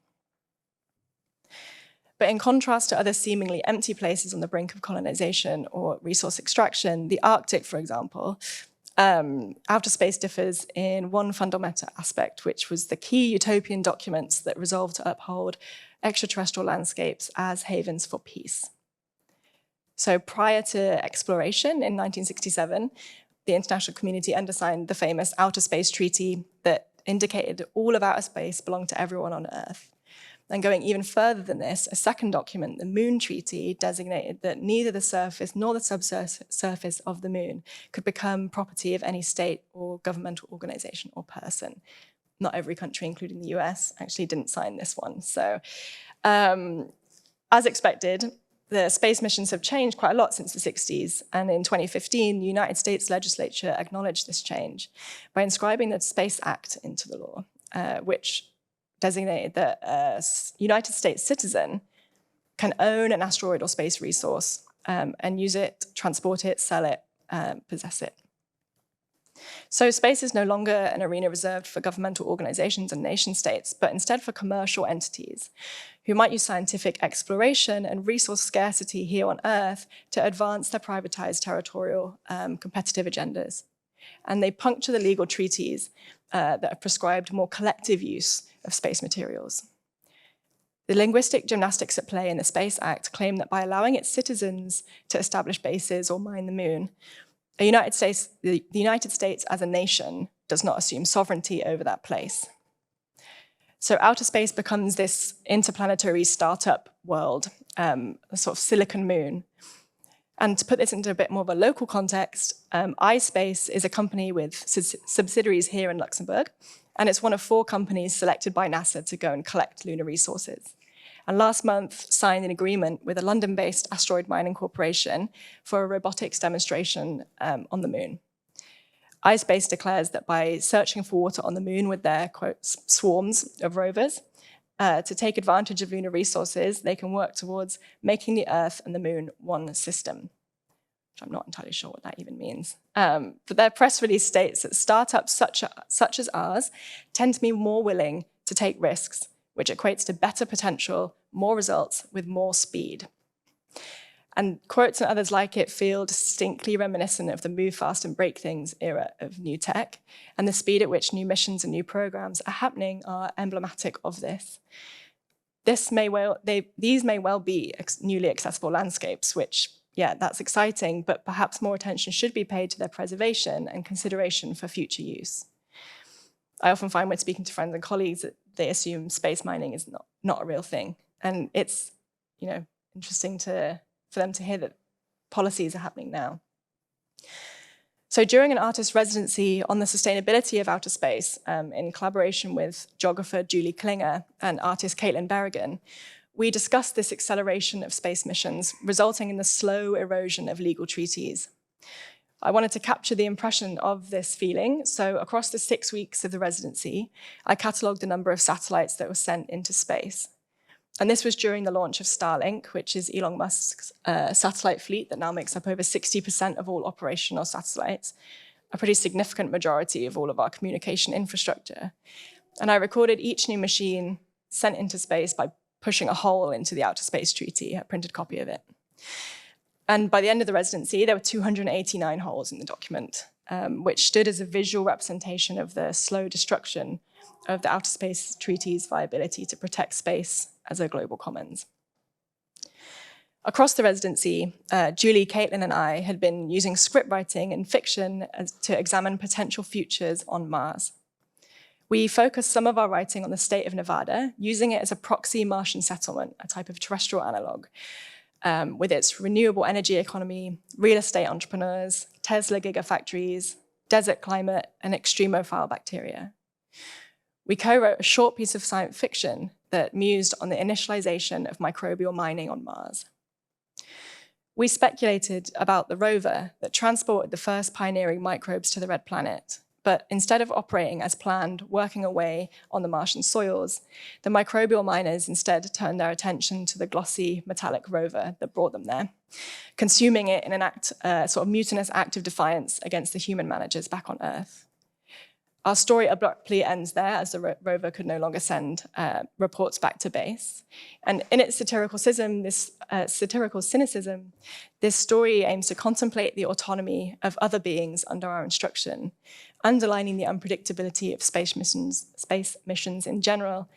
But in contrast to other seemingly empty places on the brink of colonization or resource extraction, the Arctic, for example, outer space differs in one fundamental aspect, which was the key utopian documents that resolved to uphold extraterrestrial landscapes as havens for peace. So prior to exploration in 1967, the international community undersigned the famous Outer Space Treaty that indicated all of outer space belonged to everyone on Earth. And going even further than this, a second document, the Moon Treaty, designated that neither the surface nor the subsurface of the moon could become property of any state or governmental organization or person. Not every country, including the US, actually didn't sign this one. So as expected, the space missions have changed quite a lot since the 60s. And in 2015, the United States legislature acknowledged this change by inscribing the Space Act into the law, which designated that a United States citizen can own an asteroid or space resource and use it, transport it, sell it, possess it. So space is no longer an arena reserved for governmental organizations and nation states, but instead for commercial entities who might use scientific exploration and resource scarcity here on Earth to advance their privatized territorial competitive agendas. And they puncture the legal treaties that have prescribed more collective use of space materials. The linguistic gymnastics at play in the Space Act claim that by allowing its citizens to establish bases or mine the moon, the United States as a nation does not assume sovereignty over that place. So outer space becomes this interplanetary startup world, a sort of silicon moon. And to put this into a bit more of a local context, iSpace is a company with subsidiaries here in Luxembourg, and it's one of 4 companies selected by NASA to go and collect lunar resources. And last month signed an agreement with a London-based asteroid mining corporation for a robotics demonstration on the moon. iSpace declares that by searching for water on the moon with their, quote, swarms of rovers, to take advantage of lunar resources, they can work towards making the Earth and the moon one system, which I'm not entirely sure what that even means. But their press release states that startups such as ours tend to be more willing to take risks, which equates to better potential, more results with more speed. And quotes and others like it feel distinctly reminiscent of the move fast and break things era of new tech, and the speed at which new missions and new programs are happening are emblematic of this. These may well be newly accessible landscapes, which, yeah, that's exciting, but perhaps more attention should be paid to their preservation and consideration for future use. I often find when speaking to friends and colleagues that they assume space mining is not a real thing. And it's, interesting for them to hear that policies are happening now. So during an artist residency on the sustainability of outer space, in collaboration with geographer Julie Klinger and artist Caitlin Berrigan, we discussed this acceleration of space missions, resulting in the slow erosion of legal treaties. I wanted to capture the impression of this feeling, so across the 6 weeks of the residency, I catalogued the number of satellites that were sent into space. And this was during the launch of Starlink, which is Elon Musk's satellite fleet that now makes up over 60% of all operational satellites, a pretty significant majority of all of our communication infrastructure. And I recorded each new machine sent into space by pushing a hole into the Outer Space Treaty, a printed copy of it. And by the end of the residency, there were 289 holes in the document, which stood as a visual representation of the slow destruction of the Outer Space Treaty's viability to protect space as a global commons. Across the residency, Julie, Caitlin, and I had been using script writing and fiction to examine potential futures on Mars. We focused some of our writing on the state of Nevada, using it as a proxy Martian settlement, a type of terrestrial analog, with its renewable energy economy, real estate entrepreneurs, Tesla gigafactories, desert climate, and extremophile bacteria. We co-wrote a short piece of science fiction that mused on the initialization of microbial mining on Mars. We speculated about the rover that transported the first pioneering microbes to the Red Planet, but instead of operating as planned, working away on the Martian soils, the microbial miners instead turned their attention to the glossy metallic rover that brought them there, consuming it in an sort of mutinous act of defiance against the human managers back on Earth. Our story abruptly ends there as the rover could no longer send reports back to base. And in its satirical cynicism, this story aims to contemplate the autonomy of other beings under our instruction, underlining the unpredictability of space missions in general,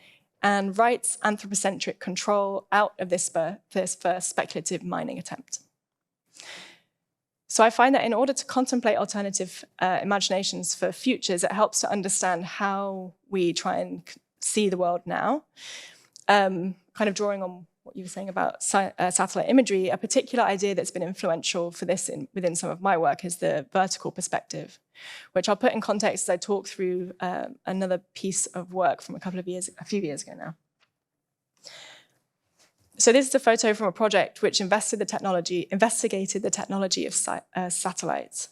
and writes anthropocentric control out of this first speculative mining attempt. So I find that in order to contemplate alternative imaginations for futures, it helps to understand how we try and see the world now. Kind of drawing on what you were saying about satellite imagery, a particular idea that's been influential for this within some of my work is the vertical perspective, which I'll put in context as I talk through another piece of work from a few years ago now. So this is a photo from a project which investigated the technology of satellites.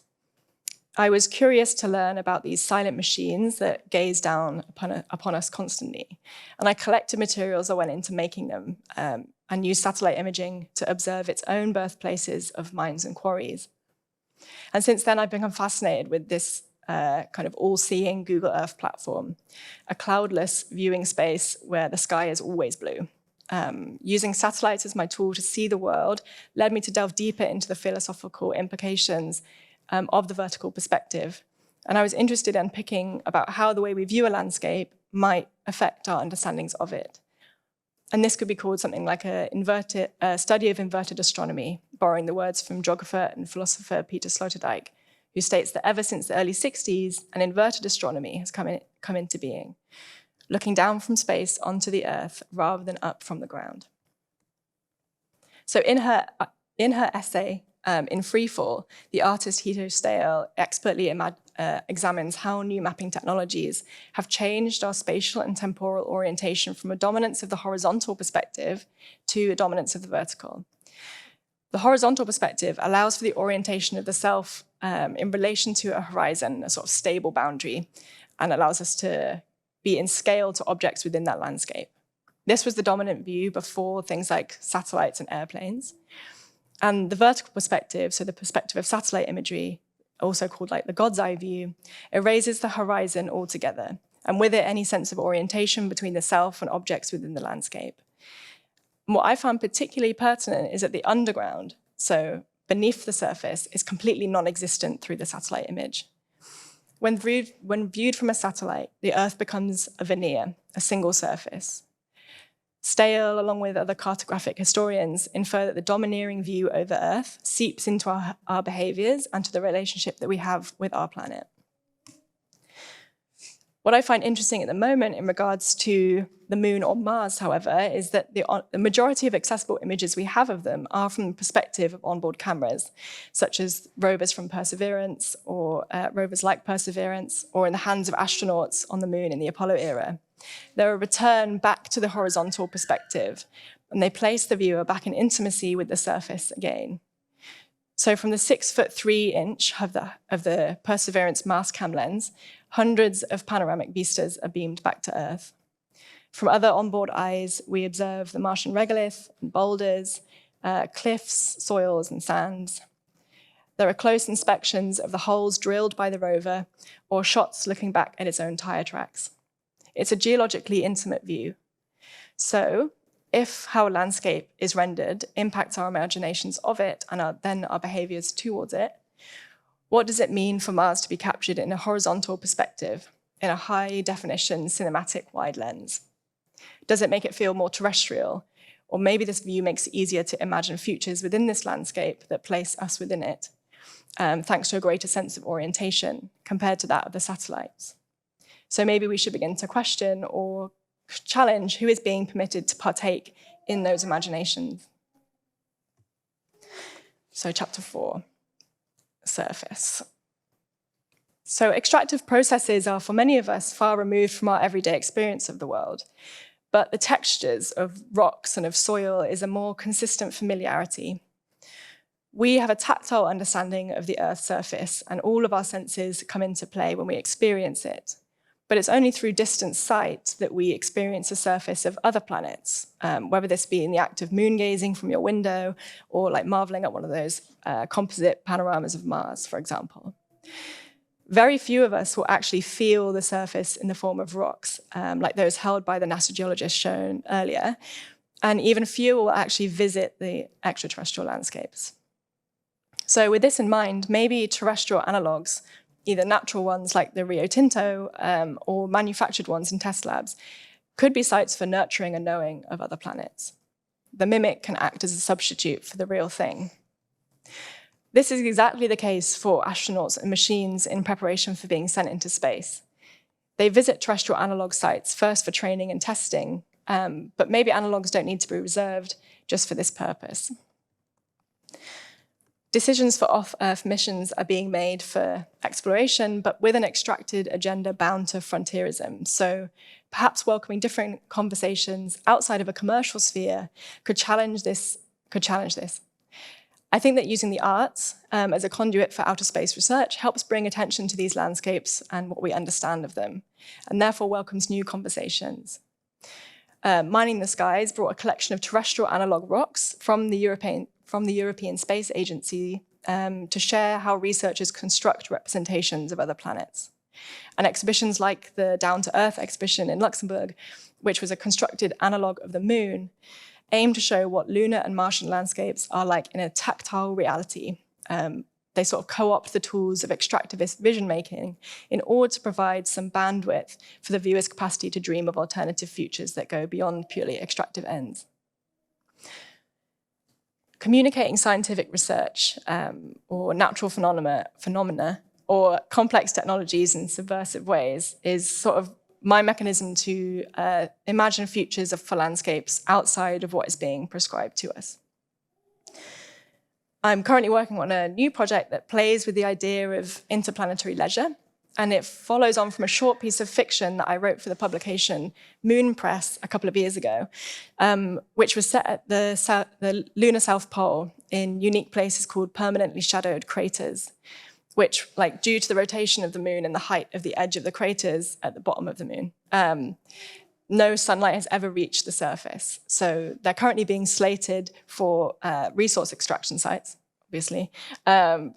I was curious to learn about these silent machines that gaze down upon us constantly. And I collected materials that went into making them and used satellite imaging to observe its own birthplaces of mines and quarries. And since then, I've become fascinated with this kind of all-seeing Google Earth platform, a cloudless viewing space where the sky is always blue. Using satellites as my tool to see the world led me to delve deeper into the philosophical implications of the vertical perspective. And I was interested in picking about how the way we view a landscape might affect our understandings of it. And this could be called something like a study of inverted astronomy, borrowing the words from geographer and philosopher Peter Sloterdijk, who states that ever since the early 60s, an inverted astronomy has come into being, looking down from space onto the Earth rather than up from the ground. So in her essay, in Freefall, the artist Hito Steyl expertly examines how new mapping technologies have changed our spatial and temporal orientation from a dominance of the horizontal perspective to a dominance of the vertical. The horizontal perspective allows for the orientation of the self in relation to a horizon, a sort of stable boundary, and allows us to be in scale to objects within that landscape. This was the dominant view before things like satellites and airplanes. And the vertical perspective, so the perspective of satellite imagery, also called like the God's eye view, erases the horizon altogether, and with it any sense of orientation between the self and objects within the landscape. And what I found particularly pertinent is that the underground, so beneath the surface, is completely non-existent through the satellite image. When viewed from a satellite, the Earth becomes a veneer, a single surface. Stale, along with other cartographic historians, infer that the domineering view over Earth seeps into our behaviors and to the relationship that we have with our planet. What I find interesting at the moment in regards to the Moon or Mars, however, is that the majority of accessible images we have of them are from the perspective of onboard cameras, such as rovers from Perseverance or rovers like Perseverance, or in the hands of astronauts on the Moon in the Apollo era. They're a return back to the horizontal perspective, and they place the viewer back in intimacy with the surface again. So from the 6'3" of the Perseverance mass cam lens, hundreds of panoramic vistas are beamed back to Earth. From other onboard eyes, we observe the Martian regolith, and boulders, cliffs, soils, and sands. There are close inspections of the holes drilled by the rover, or shots looking back at its own tire tracks. It's a geologically intimate view. So, if how a landscape is rendered impacts our imaginations of it and then our behaviors towards it, what does it mean for Mars to be captured in a horizontal perspective, in a high-definition cinematic wide lens? Does it make it feel more terrestrial? Or maybe this view makes it easier to imagine futures within this landscape that place us within it, thanks to a greater sense of orientation compared to that of the satellites. So maybe we should begin to question or challenge who is being permitted to partake in those imaginations. So chapter 4, surface. So extractive processes are, for many of us, far removed from our everyday experience of the world. But the textures of rocks and of soil is a more consistent familiarity. We have a tactile understanding of the Earth's surface, and all of our senses come into play when we experience it. But it's only through distant sight that we experience the surface of other planets, whether this be in the act of moon gazing from your window or like marveling at one of those composite panoramas of Mars, for example. Very few of us will actually feel the surface in the form of rocks, like those held by the NASA geologist shown earlier, and even fewer will actually visit the extraterrestrial landscapes. So with this in mind, maybe terrestrial analogues, either natural ones like the Rio Tinto or manufactured ones in test labs, could be sites for nurturing a knowing of other planets. The mimic can act as a substitute for the real thing. This is exactly the case for astronauts and machines in preparation for being sent into space. They visit terrestrial analog sites first for training and testing, but maybe analogs don't need to be reserved just for this purpose. Decisions for off-Earth missions are being made for exploration, but with an extracted agenda bound to frontierism. So perhaps welcoming different conversations outside of a commercial sphere could challenge this. I think that using the arts as a conduit for outer space research helps bring attention to these landscapes and what we understand of them, and therefore welcomes new conversations. Mining the Skies brought a collection of terrestrial analog rocks from the European Space Agency to share how researchers construct representations of other planets. And exhibitions like the Down to Earth exhibition in Luxembourg, which was a constructed analog of the Moon, aim to show what lunar and Martian landscapes are like in a tactile reality. They sort of co-opt the tools of extractivist vision making in order to provide some bandwidth for the viewer's capacity to dream of alternative futures that go beyond purely extractive ends. Communicating scientific research or natural phenomena or complex technologies in subversive ways is sort of my mechanism to imagine futures for landscapes outside of what is being prescribed to us. I'm currently working on a new project that plays with the idea of interplanetary leisure, and it follows on from a short piece of fiction that I wrote for the publication Moon Press a couple of years ago, which was set at the lunar South Pole in unique places called permanently shadowed craters, which, like, due to the rotation of the moon and the height of the edge of the craters at the bottom of the moon, no sunlight has ever reached the surface. So they're currently being slated for resource extraction sites, obviously,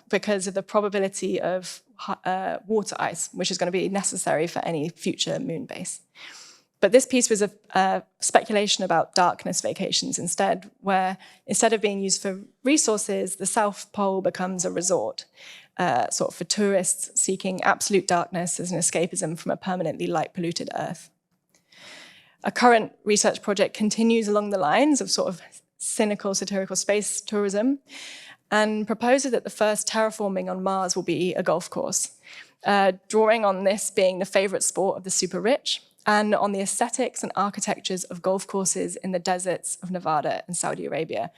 because of the probability of water ice, which is going to be necessary for any future moon base. But this piece was a speculation about darkness vacations instead, where instead of being used for resources, the South Pole becomes a resort, sort of for tourists seeking absolute darkness as an escapism from a permanently light-polluted Earth. A current research project continues along the lines of sort of cynical, satirical space tourism and proposes that the first terraforming on Mars will be a golf course, drawing on this being the favorite sport of the super rich and on the aesthetics and architectures of golf courses in the deserts of Nevada and Saudi Arabia,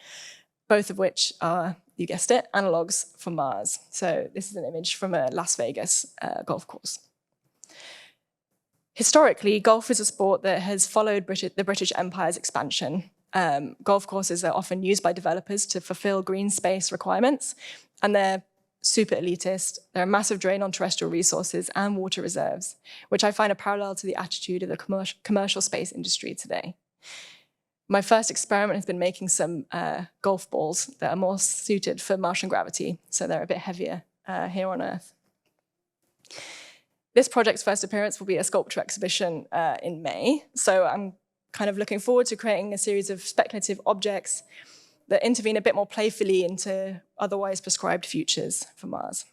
both of which are, you guessed it, analogues for Mars. So this is an image from a Las Vegas golf course. Historically, golf is a sport that has followed the British Empire's expansion. Golf courses are often used by developers to fulfill green space requirements, and they're super elitist. They're a massive drain on terrestrial resources and water reserves, which I find a parallel to the attitude of the commercial space industry today. My first experiment has been making some golf balls that are more suited for Martian gravity, so they're a bit heavier here on Earth. This project's first appearance will be a sculpture exhibition in May, so I'm kind of looking forward to creating a series of speculative objects that intervene a bit more playfully into otherwise prescribed futures for Mars.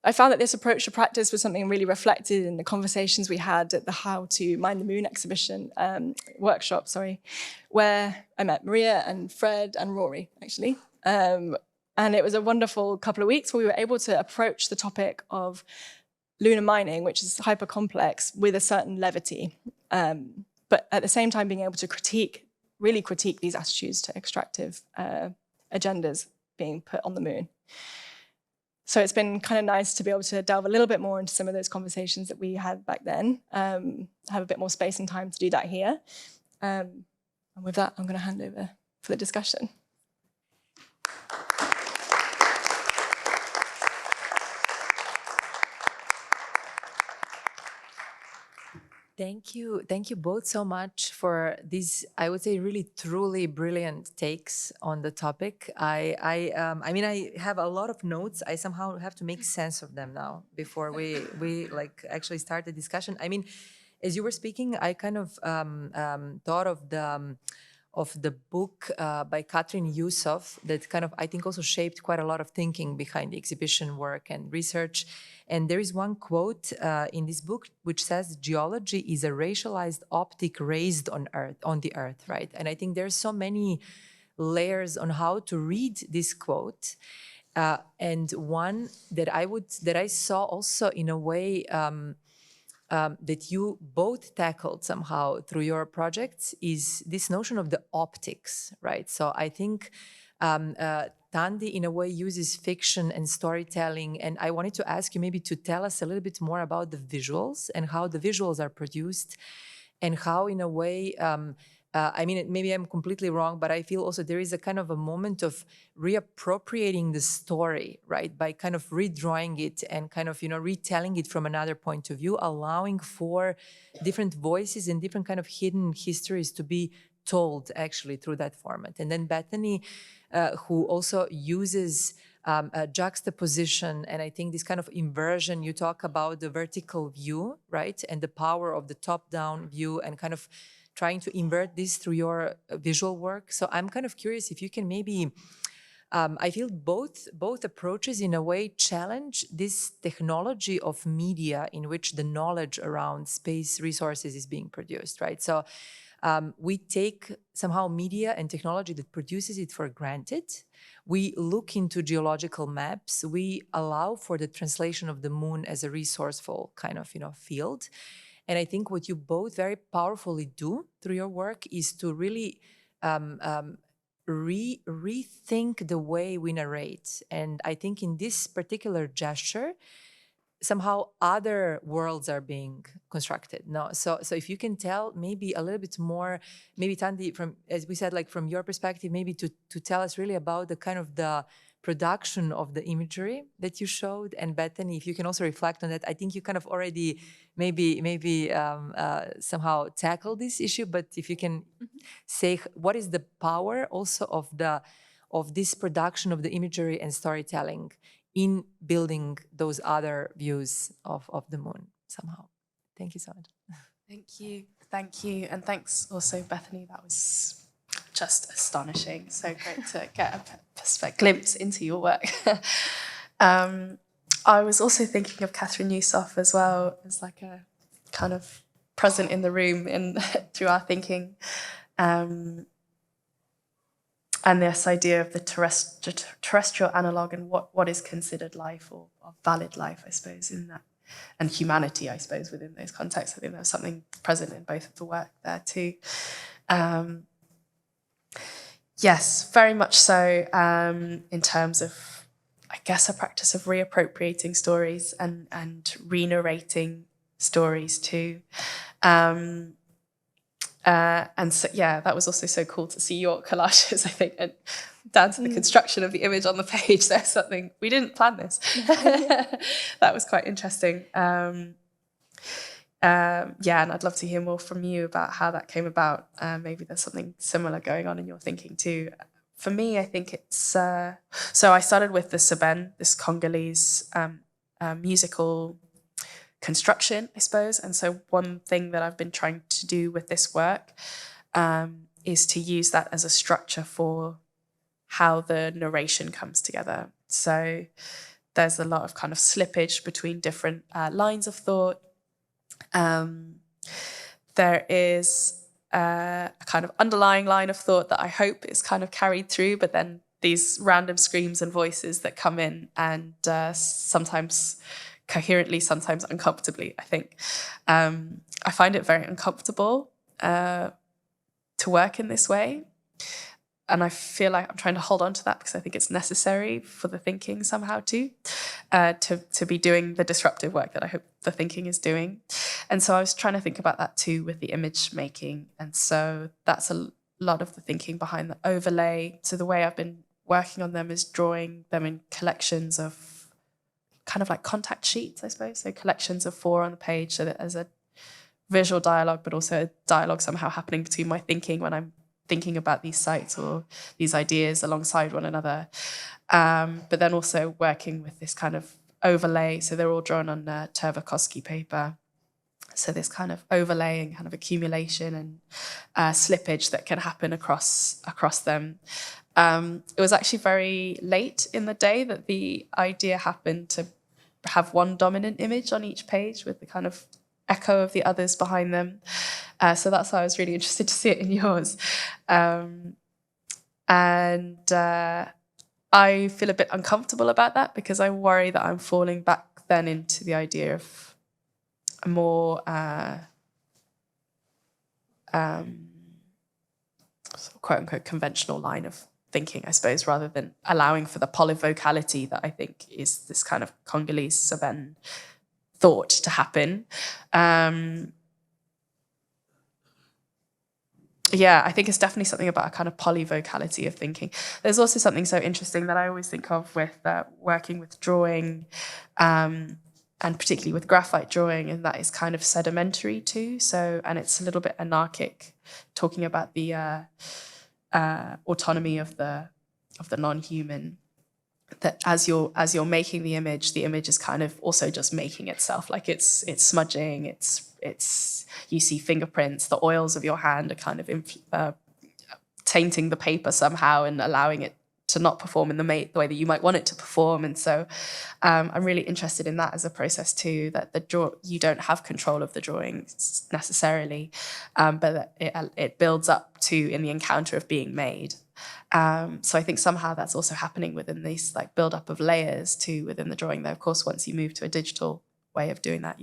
I found that this approach to practice was something really reflected in the conversations we had at the How to Mine the Moon exhibition workshop, where I met Marija and Fred and Rory, actually. And it was a wonderful couple of weeks where we were able to approach the topic of lunar mining, which is hyper complex, with a certain levity, but at the same time being able to really critique these attitudes to extractive agendas being put on the moon. So it's been kind of nice to be able to delve a little bit more into some of those conversations that we had back then, have a bit more space and time to do that here. And with that, I'm going to hand over for the discussion.
Thank you both so much for these, I would say, really truly brilliant takes on the topic. I mean, I have a lot of notes. I somehow have to make sense of them now before we like actually start the discussion. I mean, as you were speaking, I kind of thought of the book by Katrin Yusuf that kind of, I think, also shaped quite a lot of thinking behind the exhibition work and research. And there is one quote in this book which says, "Geology is a racialized optic raised on the earth," right? And I think there's so many layers on how to read this quote. And one that I saw also in a way that you both tackled somehow through your projects is this notion of the optics, right? So I think Thandi, in a way, uses fiction and storytelling, and I wanted to ask you maybe to tell us a little bit more about the visuals and how the visuals are produced, and how, in a way, I mean, maybe I'm completely wrong, but I feel also there is a kind of a moment of reappropriating the story, right? By kind of redrawing it and kind of, retelling it from another point of view, allowing for different voices and different kind of hidden histories to be told actually through that format. And then Bethany, who also uses a juxtaposition, and I think this kind of inversion, you talk about the vertical view, right? And the power of the top-down view, and kind of trying to invert this through your visual work. So I'm kind of curious if you can maybe, I feel both approaches in a way challenge this technology of media in which the knowledge around space resources is being produced, right? So we take somehow media and technology that produces it for granted. We look into geological maps. We allow for the translation of the moon as a resourceful kind of, field. And I think what you both very powerfully do through your work is to really rethink the way we narrate. And I think in this particular gesture, somehow other worlds are being constructed. No, so if you can tell maybe a little bit more, maybe Thandi, from, as we said, like from your perspective, maybe to tell us really about the kind of the production of the imagery that you showed, and Bethany, if you can also reflect on that. I think you kind of already maybe somehow tackle this issue, but if you can say what is the power also of this production of the imagery and storytelling in building those other views of the moon somehow. Thank you so much.
Thank you. And thanks also, Bethany. That was just astonishing. So great to get a glimpse into your work. I was also thinking of Catherine Yusoff as well as like a kind of present in the room through our thinking. And this idea of the terrestrial analogue and what is considered life or valid life, I suppose, in that. And humanity, I suppose, within those contexts. I think there's something present in both of the work there too. Yes, very much so, in terms of, I guess, a practice of reappropriating stories and re-narrating stories too. And so, yeah, that was also so cool to see your collages, I think, and down to the construction of the image on the page. There's something, we didn't plan this. That was quite interesting. Yeah, and I'd love to hear more from you about how that came about. Maybe there's something similar going on in your thinking too. For me, I think it's, so I started with the Seben, this Congolese musical construction, I suppose. And so one thing that I've been trying to do with this work is to use that as a structure for how the narration comes together. So there's a lot of kind of slippage between different lines of thought. There is a kind of underlying line of thought that I hope is kind of carried through, but then these random screams and voices that come in, and sometimes coherently, sometimes uncomfortably, I think. I find it very uncomfortable to work in this way. And I feel like I'm trying to hold on to that because I think it's necessary for the thinking somehow too, to be doing the disruptive work that I hope the thinking is doing. And so I was trying to think about that too with the image making. And so that's a lot of the thinking behind the overlay. So the way I've been working on them is drawing them in collections of kind of like contact sheets, I suppose. So collections of 4 on the page, so that there's a visual dialogue, but also a dialogue somehow happening between my thinking when I'm thinking about these sites or these ideas alongside one another. But then also working with this kind of overlay. So they're all drawn on Tervakoski paper. So this kind of overlay and kind of accumulation and slippage that can happen across them. It was actually very late in the day that the idea happened to have one dominant image on each page with the kind of echo of the others behind them. So that's why I was really interested to see it in yours. And I feel a bit uncomfortable about that because I worry that I'm falling back then into the idea of a more quote unquote conventional line of thinking, I suppose, rather than allowing for the polyvocality that I think is this kind of Congolese Saben thought to happen. Yeah, I think it's definitely something about a kind of polyvocality of thinking. There's also something so interesting that I always think of with working with drawing, and particularly with graphite drawing, and that is kind of sedimentary too. So, and it's a little bit anarchic, talking about the autonomy of the non-human. That as you're making the image is kind of also just making itself, like it's smudging, it's you see fingerprints, the oils of your hand are kind of tainting the paper somehow and allowing it to not perform in the way that you might want it to perform. And so I'm really interested in that as a process too, that you don't have control of the drawing necessarily, but that it builds up to in the encounter of being made. So I think somehow that's also happening within these like build up of layers too within the drawing. Though of course once you move to a digital way of doing that,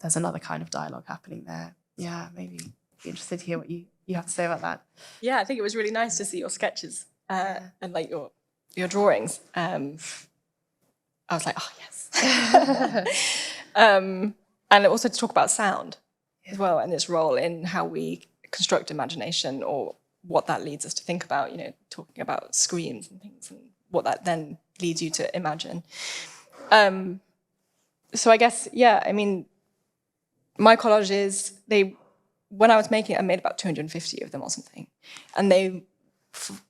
there's another kind of dialogue happening there. Yeah, maybe be interested to hear what you have to say about that.
Yeah, I think it was really nice to see your sketches and like your drawings. I was like, oh yes. And also to talk about sound as well and its role in how we construct imagination, or what that leads us to think about, talking about screams and things and what that then leads you to imagine. So I guess, yeah, I mean, my collages, when I was making it, I made about 250 of them or something. And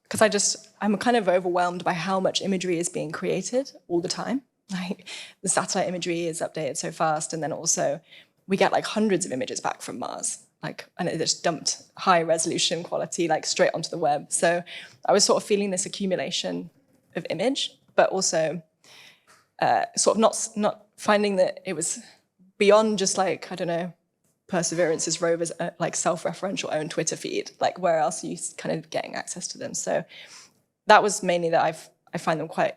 because I'm kind of overwhelmed by how much imagery is being created all the time. Like the satellite imagery is updated so fast. And then also we get like hundreds of images back from Mars, like, and it just dumped high resolution quality, like straight onto the web. So I was sort of feeling this accumulation of image, but also sort of not finding that it was beyond just like, I don't know, Perseverance's rover's like self-referential own Twitter feed. Like, where else are you kind of getting access to them? So that was mainly that I find them quite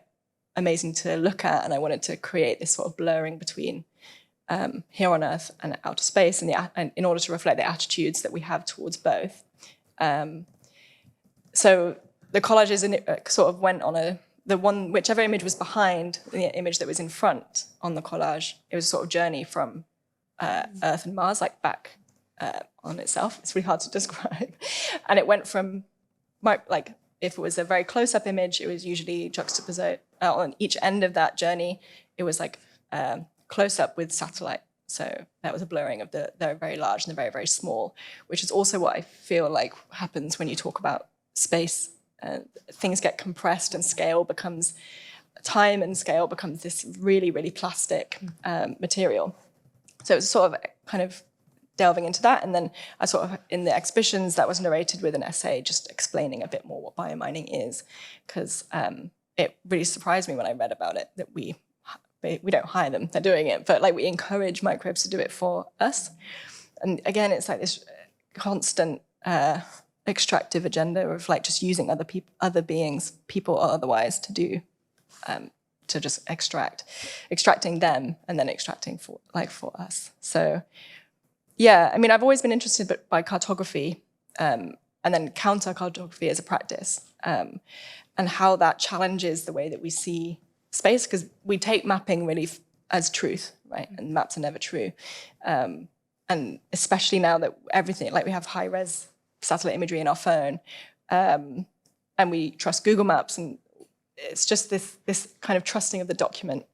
amazing to look at, and I wanted to create this sort of blurring between here on Earth and outer space, and in order to reflect the attitudes that we have towards both. So the collages sort of went on whichever image was behind the image that was in front on the collage. It was a sort of journey from Earth and Mars, like back on itself. It's really hard to describe. And it went from, like, if it was a very close-up image, it was usually juxtaposed on each end of that journey. It was like close-up with satellite. So that was a blurring of the very large and the very, very small, which is also what I feel like happens when you talk about space. Things get compressed and time and scale becomes this really, really plastic material. So it's sort of kind of delving into that. And then I sort of, in the exhibitions, that was narrated with an essay just explaining a bit more what biomining is, because it really surprised me when I read about it that we don't hire them, they're doing it, but like we encourage microbes to do it for us. And again, it's like this constant extractive agenda of like just using other beings, people or otherwise, to do to just extracting them and then extracting for us. So yeah, I mean, I've always been interested by cartography and then counter cartography as a practice, and how that challenges the way that we see space, because we take mapping really as truth, right? And maps are never true. And especially now that everything, like we have high-res satellite imagery in our phone, and we trust Google Maps, and it's just this kind of trusting of the document,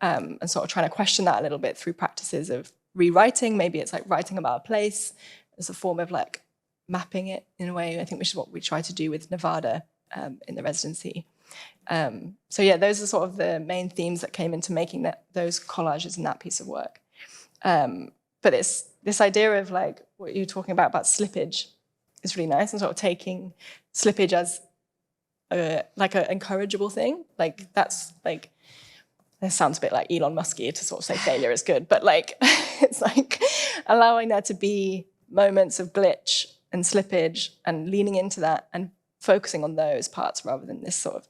and sort of trying to question that a little bit through practices of rewriting. Maybe it's like writing about a place as a form of like mapping it in a way, I think, which is what we try to do with Nevada in the residency. So yeah, those are sort of the main themes that came into making those collages and that piece of work. But it's this idea of like what you're talking about slippage is really nice, and sort of taking slippage as like an encourageable thing. Like that's like, this sounds a bit like Elon Musk-y to sort of say failure is good, but like it's like allowing there to be moments of glitch and slippage and leaning into that and focusing on those parts rather than this sort of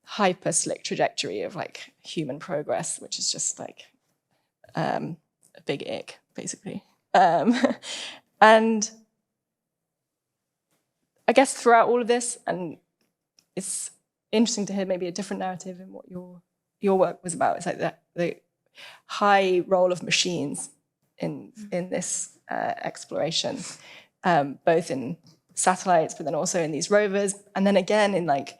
hyper slick trajectory of like human progress, which is just like a big ick, basically. And I guess throughout all of this, and it's interesting to hear maybe a different narrative in what your work was about. It's like the high role of machines in this exploration, both in satellites, but then also in these rovers, and then again in like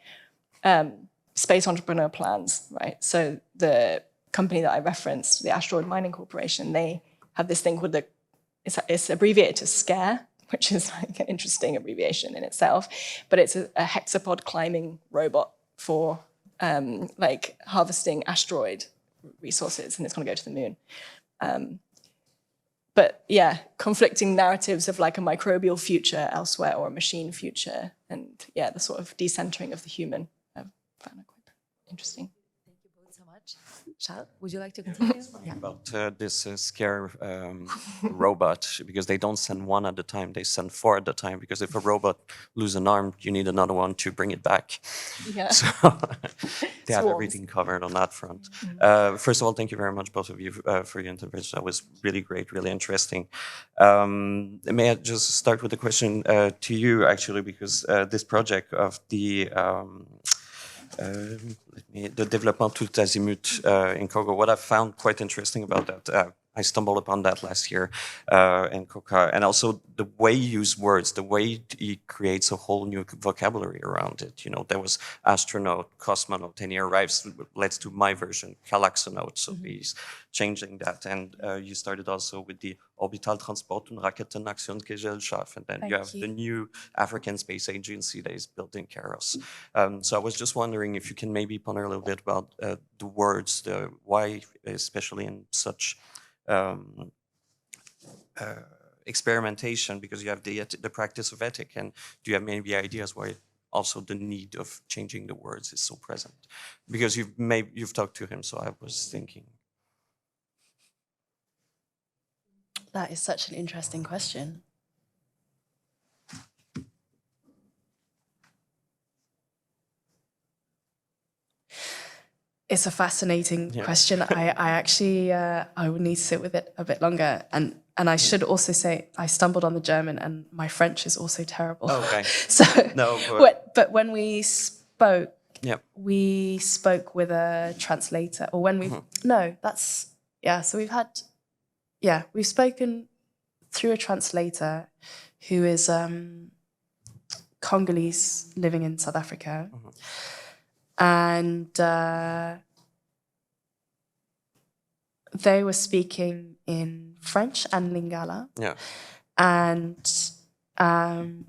space entrepreneur plans, right? So the company that I referenced, the Asteroid Mining Corporation, they have this thing called it's abbreviated to SCARE, which is like an interesting abbreviation in itself, but it's a hexapod climbing robot for like harvesting asteroid resources, and it's going to go to the moon. But yeah, conflicting narratives of like a microbial future elsewhere or a machine future, and yeah, the sort of decentering of the human. I found it quite interesting.
Thank you both so much. Charles, would you like to continue?
Yeah. About this scare robot, because they don't send one at a time, they send 4 at a time, because if a robot loses an arm, you need another one to bring it back.
Yeah.
So they have everything covered on that front. First of all, thank you very much, both of you, for your intervention. That was really great, really interesting. May I just start with a question to you, actually, because this project of the développement tout azimut in Congo. What I found quite interesting about that, I stumbled upon that last year in Coca, and also the way you use words, the way he creates a whole new vocabulary around it. You know, there was astronaut, cosmonaut, and he arrives, let's do my version, galaxonaut, so he's changing that. And you started also with the Orbital Transport und Raketenaktionsgesellschaft, and then you have the new African Space Agency that is building Keros. So I was just wondering if you can maybe ponder a little bit about the words, why, especially in such experimentation because you have the practice of ethic, and do you have maybe ideas why also the need of changing the words is so present? Because you've talked to him, so I was thinking.
That is such an interesting question. It's a fascinating question. I actually I would need to sit with it a bit longer, and I should also say I stumbled on the German, and my French is also terrible.
Okay.
So
No,
but when we spoke, we spoke with a translator, or when we So we've had we've spoken through a translator who is Congolese living in South Africa. And they were speaking in French and Lingala.
Yeah.
And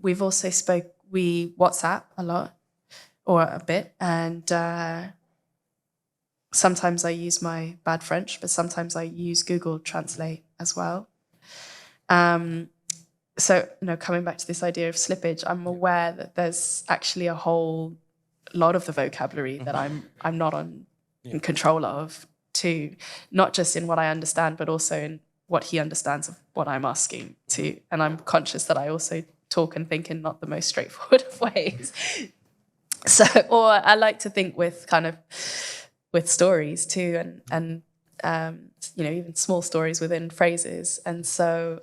we've also we WhatsApp a lot, or a bit. And sometimes I use my bad French, but sometimes I use Google Translate as well. So, coming back to this idea of slippage, I'm aware that there's actually a whole lot of the vocabulary that I'm not in control of, too, not just in what I understand, but also in what he understands of what I'm asking to. And I'm conscious that I also talk and think in not the most straightforward of ways. So, or I like to think with stories too, and even small stories within phrases. And so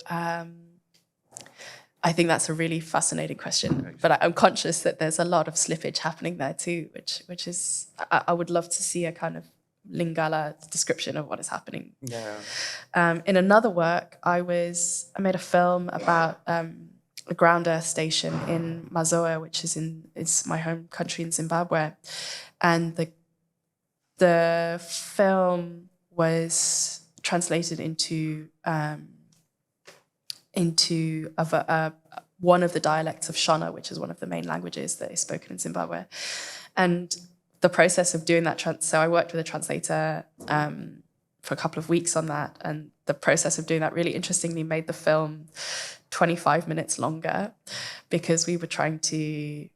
I think that's a really fascinating question, but I'm conscious that there's a lot of slippage happening there too, which is, I would love to see a kind of Lingala description of what is happening.
Yeah.
In another work, I made a film about a ground earth station in Mazoa, which is my home country in Zimbabwe, and the film was translated into one of the dialects of Shona, which is one of the main languages that is spoken in Zimbabwe. And the process of doing that, so I worked with a translator for a couple of weeks on that, and the process of doing that really interestingly made the film 25 minutes longer, because we were trying to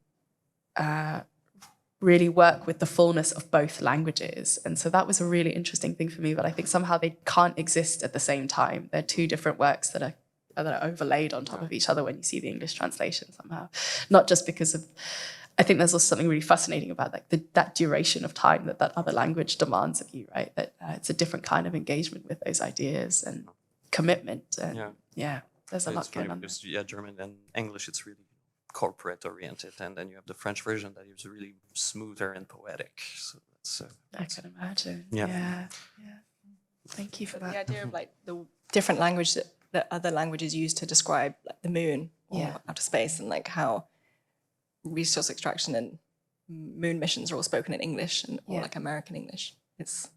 really work with the fullness of both languages. And so that was a really interesting thing for me, but I think somehow they can't exist at the same time. They're two different works that are overlaid on top of each other when you see the English translation somehow. Not just because of, I think there's also something really fascinating about that duration of time that other language demands of you, right? That it's a different kind of engagement with those ideas and commitment. And there's a lot going on.
Because, German and English, it's really corporate oriented, and then you have the French version that is really smoother and poetic. So that's
I can imagine.
Yeah.
Thank you for that.
The idea of the different language that other languages use to describe the moon or outer space, and how resource extraction and moon missions are all spoken in English or American English. It's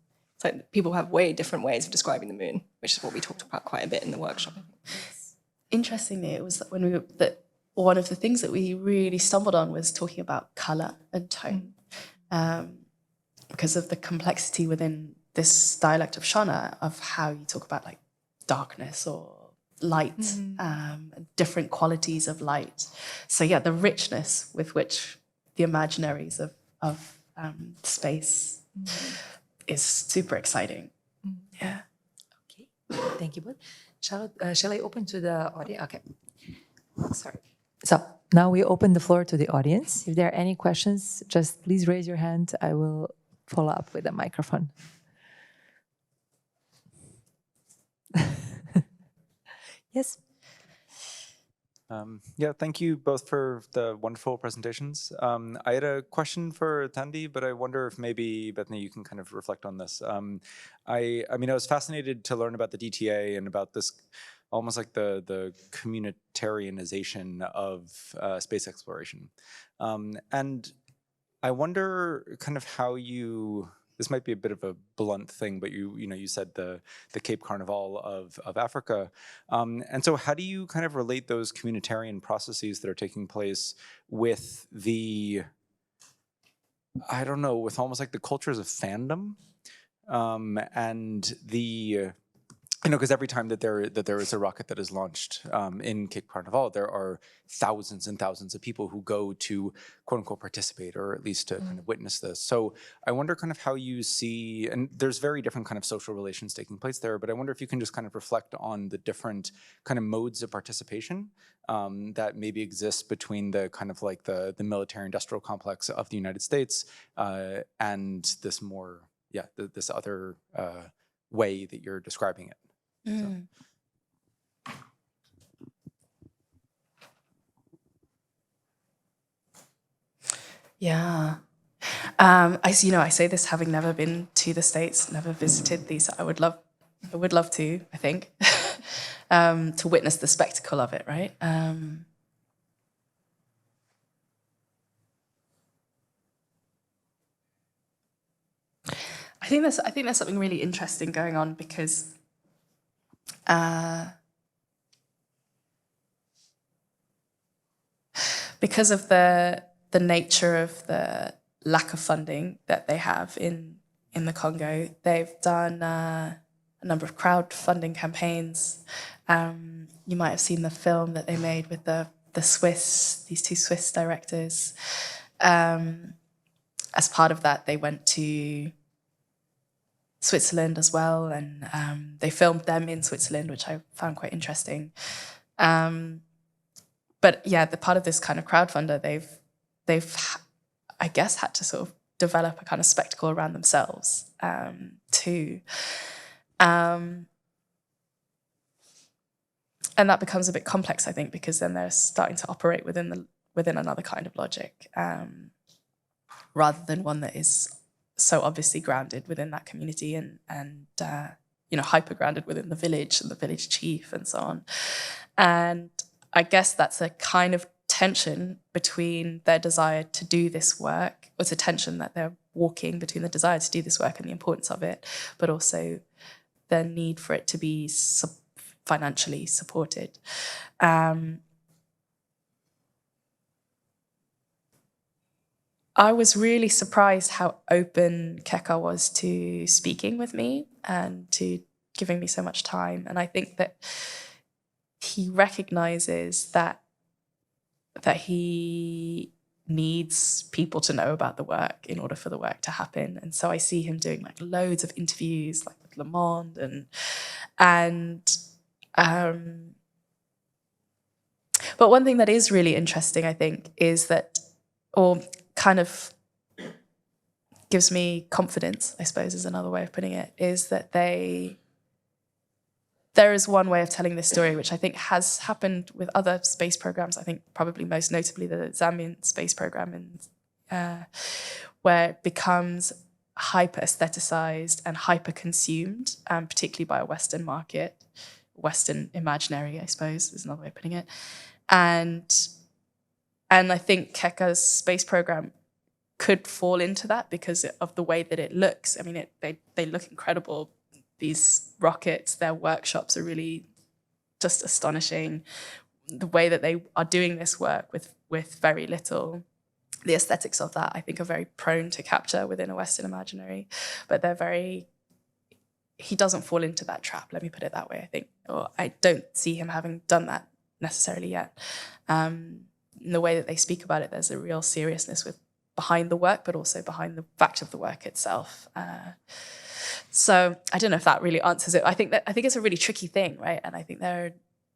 like people have way different ways of describing the moon, which is what we talked about quite a bit in the workshop, I think.
Interestingly, it was when one of the things that we really stumbled on was talking about colour and tone, because of the complexity within this dialect of Shona of how you talk about darkness or light, and different qualities of light. So the richness with which the imaginaries of space is super exciting. Yeah.
Okay, thank you both. Shall I open to the audience? Okay. Sorry. So now we open the floor to the audience. If there are any questions, just please raise your hand. I will follow up with a microphone. Yes.
Thank you both for the wonderful presentations. I had a question for Thandi, but I wonder if maybe, Bethany, you can kind of reflect on this. I was fascinated to learn about the DTA and about this almost like the communitarianization of space exploration. And I wonder kind of how this might be a bit of a blunt thing, but you said the Cape Carnival of Africa. And so how do you kind of relate those communitarian processes that are taking place with with almost like the cultures of fandom, and because every time that there is a rocket that is launched in Cape Carnival, there are thousands and thousands of people who go to quote unquote participate, or at least to kind of witness this. So I wonder kind of how you see, and there's very different kind of social relations taking place there, but I wonder if you can just kind of reflect on the different kind of modes of participation that maybe exist between the kind of like the military industrial complex of the United States and this more, this other way that you're describing it. So.
Yeah. I say this having never been to the States, never visited these. I would love to, I think, to witness the spectacle of it, right? I think there's something really interesting going on because of the nature of the lack of funding that they have in the Congo, they've done a number of crowdfunding campaigns. You might have seen the film that they made with these two Swiss directors. As part of that, they went to Switzerland as well, and they filmed them in Switzerland, which I found quite interesting. But yeah, the part of this kind of crowdfunder, they've I guess had to sort of develop a kind of spectacle around themselves too. And that becomes a bit complex, I think, because then they're starting to operate within another kind of logic, rather than one that is so obviously grounded within that community and hyper grounded within the village and the village chief and so on. And I guess that's a kind of tension between their desire to do this work. It's a tension that they're walking between the desire to do this work and the importance of it, but also the need for it to be financially supported. I was really surprised how open Keka was to speaking with me and to giving me so much time. And I think that he recognizes that he needs people to know about the work in order for the work to happen. And so I see him doing like loads of interviews, like with Le Monde but one thing that is really interesting, I think, is that, or kind of gives me confidence, I suppose is another way of putting it, is that there is one way of telling this story, which I think has happened with other space programs. I think probably most notably the Zambian space program, where it becomes hyper aestheticized and hyper consumed, particularly by a Western market, Western imaginary, I suppose is another way of putting it. And I think Keka's space program could fall into that because of the way that it looks. I mean, they look incredible. These rockets, their workshops are really just astonishing. The way that they are doing this work with very little. The aesthetics of that, I think, are very prone to capture within a Western imaginary, but he doesn't fall into that trap, let me put it that way, I think. Or I don't see him having done that necessarily yet. In the way that they speak about it, there's a real seriousness behind the work, but also behind the fact of the work itself. So I don't know if that really answers it. I think it's a really tricky thing, right? And I think they're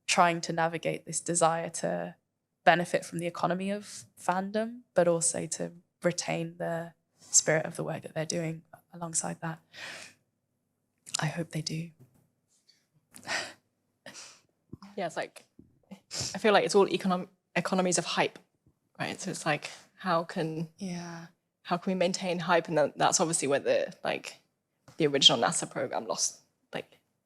trying to navigate this desire to benefit from the economy of fandom, but also to retain the spirit of the work that they're doing alongside that. I hope they do.
Yeah, it's like, I feel like it's all economies of hype, right? So it's like, how can we maintain hype? And that's obviously where the original NASA program lost,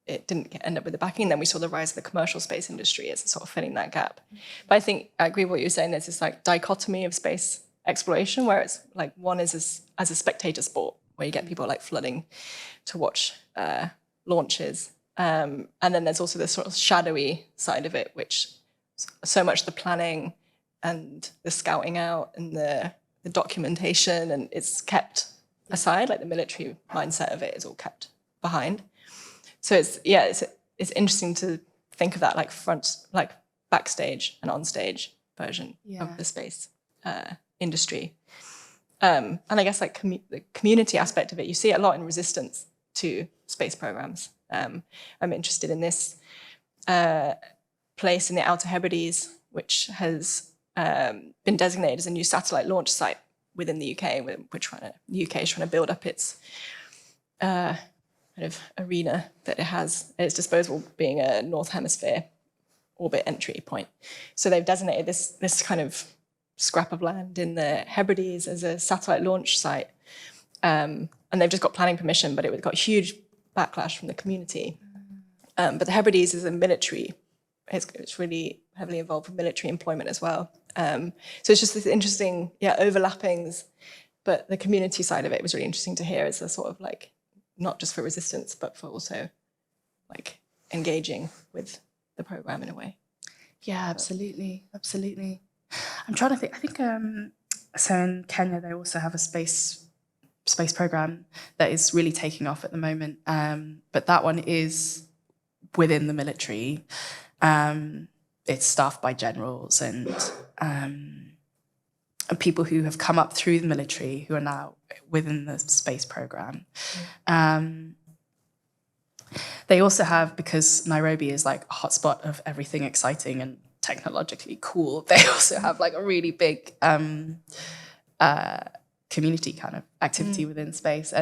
it didn't end up with the backing. Then we saw the rise of the commercial space industry as sort of filling that gap. But I think I agree with what you're saying. There's this dichotomy of space exploration where it's like one is as a spectator sport where you get people flooding to watch launches. And then there's also this sort of shadowy side of it, which so much the planning and the scouting out and the documentation, and it's kept aside, the military mindset of it is all kept behind. So it's it's interesting to think of that like backstage and onstage version of the space industry. And I guess like the community aspect of it, you see it a lot in resistance to space programs. I'm interested in this place in the Outer Hebrides, which has been designated as a new satellite launch site within the UK. The UK is trying to build up its kind of arena that it has at its disposal, being a North Hemisphere orbit entry point. So they've designated this kind of scrap of land in the Hebrides as a satellite launch site. And they've just got planning permission, but it got huge backlash from the community. But the Hebrides is a military, it's really heavily involved with military employment as well. So it's just this interesting, overlappings, but the community side of it was really interesting to hear as a sort of like, not just for resistance, but for also like engaging with the program in a way.
Yeah, absolutely. I'm trying to think. I think so. In Kenya, they also have a space program that is really taking off at the moment. But that one is within the military. It's staffed by generals and people who have come up through the military who are now within the space program. They also have, because Nairobi is like a hotspot of everything exciting and technologically cool, they also have like a really big community kind of activity within space.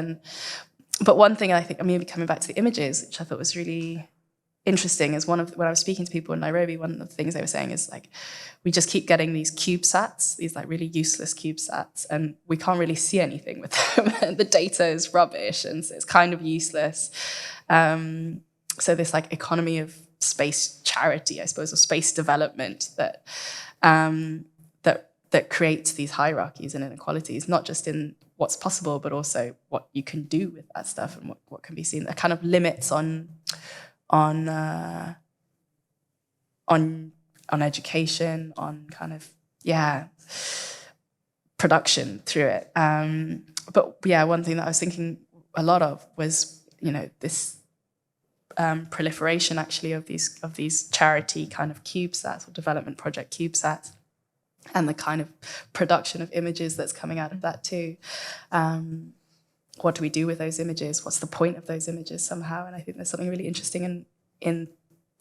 But one thing I think, maybe coming back to the images, which I thought was really interesting, is when I was speaking to people in Nairobi, one of the things they were saying is like, we just keep getting these CubeSats, these like really useless CubeSats, and we can't really see anything with them. And the data is rubbish, and so it's kind of useless. So this like economy of space charity, I suppose, or space development that that creates these hierarchies and inequalities, not just in what's possible, but also what you can do with that stuff and what can be seen. There are kind of limits on education, on kind of production through it. But one thing that I was thinking a lot of was, this proliferation actually of these charity kind of CubeSats or development project CubeSats, and the kind of production of images that's coming out of that too. What do we do with those images? What's the point of those images somehow? And I think there's something really interesting in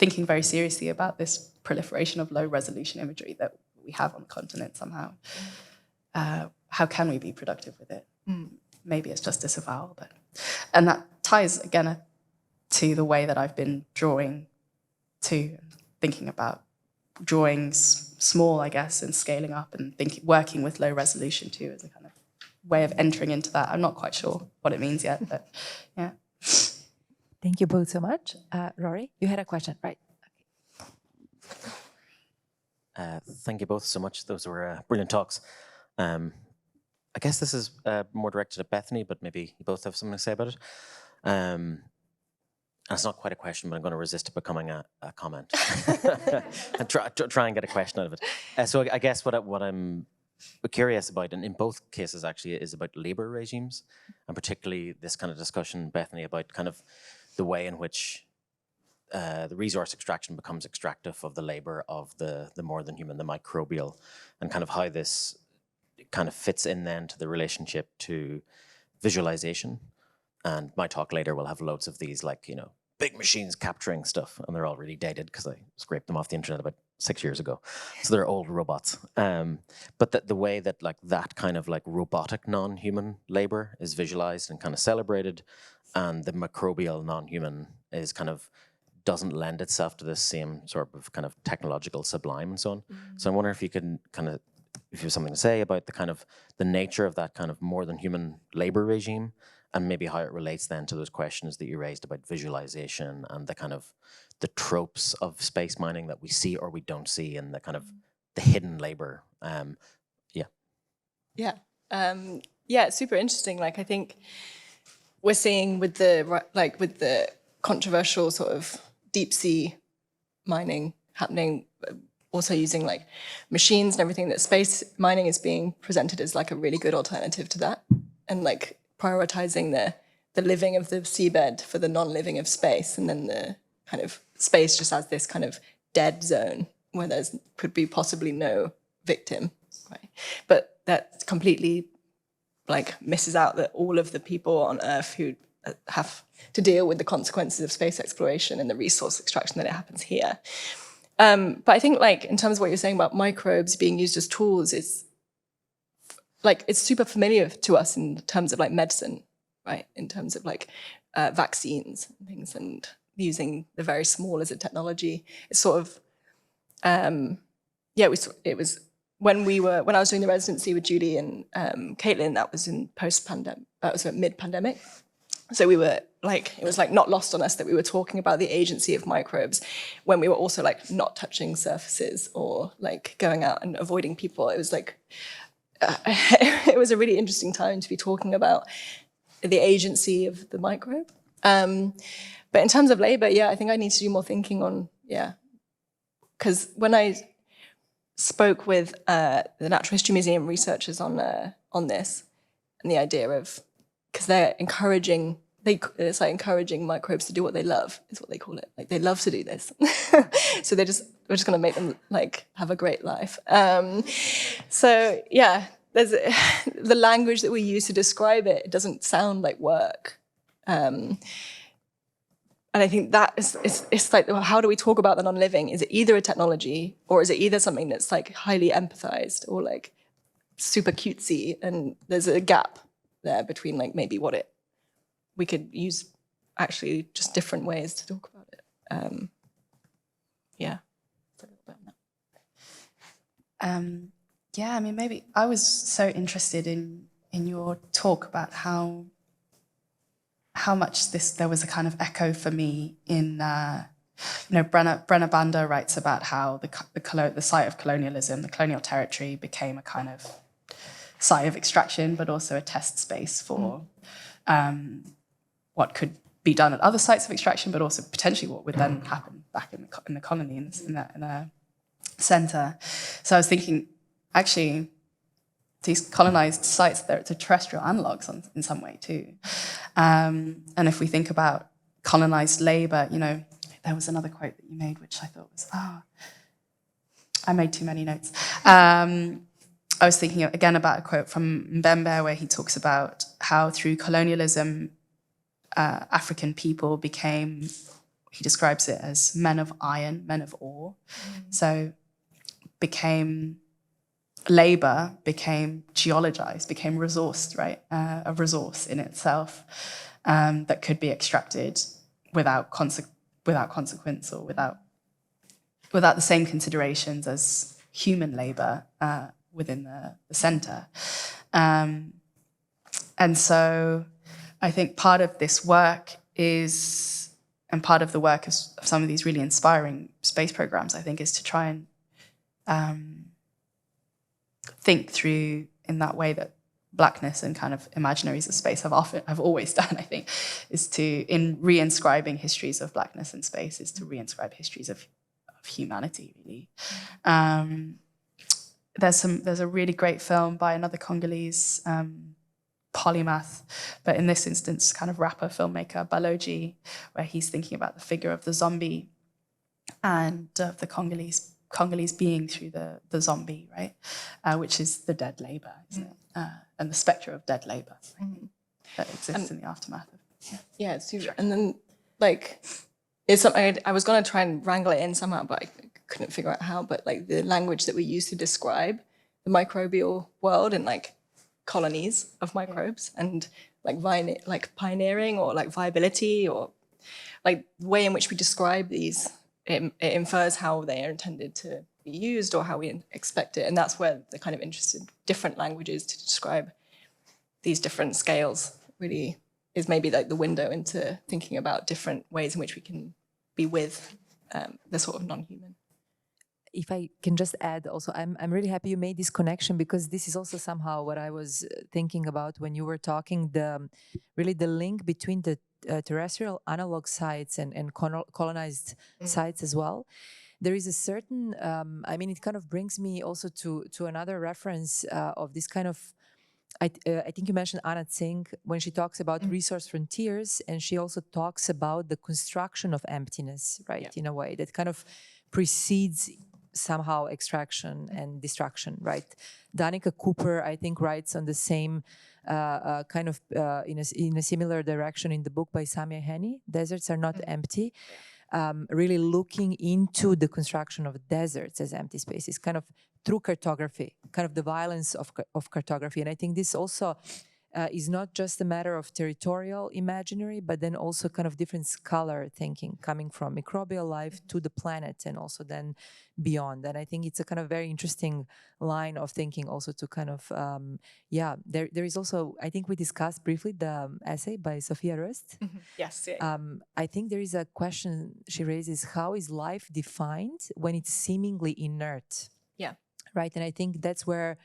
thinking very seriously about this proliferation of low resolution imagery that we have on the continent somehow. How can we be productive with it? Maybe it's just disavowal, and that ties again to the way that I've been drawing too, thinking about drawing small, I guess, and scaling up and working with low resolution too as a kind of way of entering into that. I'm not quite sure what it means yet, but yeah.
Thank you both so much. Rory, you had a question, right?
Thank you both so much. Those were brilliant talks. I guess this is more directed at Bethany, but maybe you both have something to say about it. And it's not quite a question, but I'm going to resist it becoming a comment and try and get a question out of it. So I guess what I'm curious about, and in both cases actually, is about labor regimes, and particularly this kind of discussion, Bethany, about kind of the way in which the resource extraction becomes extractive of the labor of the more than human, the microbial, and kind of how this kind of fits in then to the relationship to visualization. And my talk later will have loads of these, like, big machines capturing stuff, and they're all really dated because I scraped them off the internet about 6 years ago. So they're old robots. But the way that that kind of robotic non-human labor is visualized and kind of celebrated, and the microbial non-human is kind of doesn't lend itself to this same sort of kind of technological sublime and so on. So I wonder if you can if you have something to say about the nature of that kind of more than human labor regime, and maybe how it relates then to those questions that you raised about visualization and the kind of the tropes of space mining that we see or we don't see, and the kind of the hidden labor.
It's super interesting. I think we're seeing with the controversial sort of deep sea mining happening, also using machines and everything, that space mining is being presented as a really good alternative to that, and prioritizing the living of the seabed for the non-living of space, and then the kind of space just as this kind of dead zone where there's could be possibly no victim, right? But that completely like misses out that all of the people on Earth who have to deal with the consequences of space exploration and the resource extraction that it happens here. But I think like in terms of what you're saying about microbes being used as tools, it's like it's super familiar to us in terms of like medicine, right? In terms of like vaccines and things, and using the very small as a technology. It's sort of it was when I was doing the residency with Judy and Caitlin, that was in post-pandemic, that was mid-pandemic. So we were like, it was like not lost on us that we were talking about the agency of microbes when we were also like not touching surfaces or like going out and avoiding people. It was like, it was a really interesting time to be talking about the agency of the microbe. But in terms of labor, yeah, I think I need to do more thinking on, because when I spoke with the Natural History Museum researchers on this, and the idea of, because they're encouraging, it's like encouraging microbes to do what they love, is what they call it. Like they love to do this. So we're just going to make them like have a great life. So yeah, there's the language that we use to describe it. It doesn't sound like work. And I think that it's like, well, how do we talk about the non-living? Is it either a technology or is it either something that's like highly empathized or like super cutesy? And there's a gap there between like maybe what we could use actually just different ways to talk about it. Yeah.
Yeah, I mean, maybe I was so interested in your talk about how much there was a kind of echo for me in, Brenna Banda writes about how the site of colonialism, the colonial territory, became a kind of site of extraction, but also a test space for what could be done at other sites of extraction, but also potentially what would then happen back in the colony, in the centre. So I was thinking, actually, these colonized sites, they're terrestrial analogues in some way too. And if we think about colonized labor, there was another quote that you made, which I thought was, I made too many notes. I was thinking again about a quote from Mbembe where he talks about how through colonialism, African people became, he describes it as men of iron, men of ore. So labor became geologized, became resourced, right? A resource in itself that could be extracted without consequence or without the same considerations as human labor within the center. And so I think part of this work is, and part of the work of some of these really inspiring space programs, I think, is to try and think through in that way that Blackness and kind of imaginaries of space have always done, I think, is to, in reinscribing histories of Blackness in space, is to reinscribe histories of humanity, really. There's a really great film by another Congolese polymath, but in this instance, kind of rapper filmmaker Baloji, where he's thinking about the figure of the zombie and of the Congolese being through the zombie, right? Which is the dead labor, isn't it? And the spectre of dead labor that exists in the aftermath of.
Yeah, it's super. And then like it's something I was going to try and wrangle it in somehow, but I couldn't figure out how. But like the language that we use to describe the microbial world and like colonies of microbes and like pioneering or like viability or like the way in which we describe these, it infers how they are intended to be used or how we expect it. And that's where the kind of interested different languages to describe these different scales really is maybe like the window into thinking about different ways in which we can be with the sort of non-human.
If I can just add also, I'm really happy you made this connection, because this is also somehow what I was thinking about when you were talking, the link between the terrestrial analog sites and colonized sites as well. There is a certain, it kind of brings me also to another reference of this kind of I think you mentioned Anna Tsing when she talks about resource frontiers, and she also talks about the construction of emptiness, right? In a way that kind of precedes somehow extraction and destruction, right? Danica Cooper, I think, writes on the same kind of in a similar direction in the book by Samia Heni, Deserts Are Not Empty. Really looking into the construction of deserts as empty spaces, kind of through cartography, kind of the violence of cartography. And I think this also is not just a matter of territorial imaginary, but then also kind of different scalar thinking coming from microbial life to the planet and also then beyond. And I think it's a kind of very interesting line of thinking also to kind of, there is also, I think we discussed briefly the essay by Sophia Rust.
Yes.
I think there is a question she raises, how is life defined when it's seemingly inert?
Yeah.
Right, and I think that's where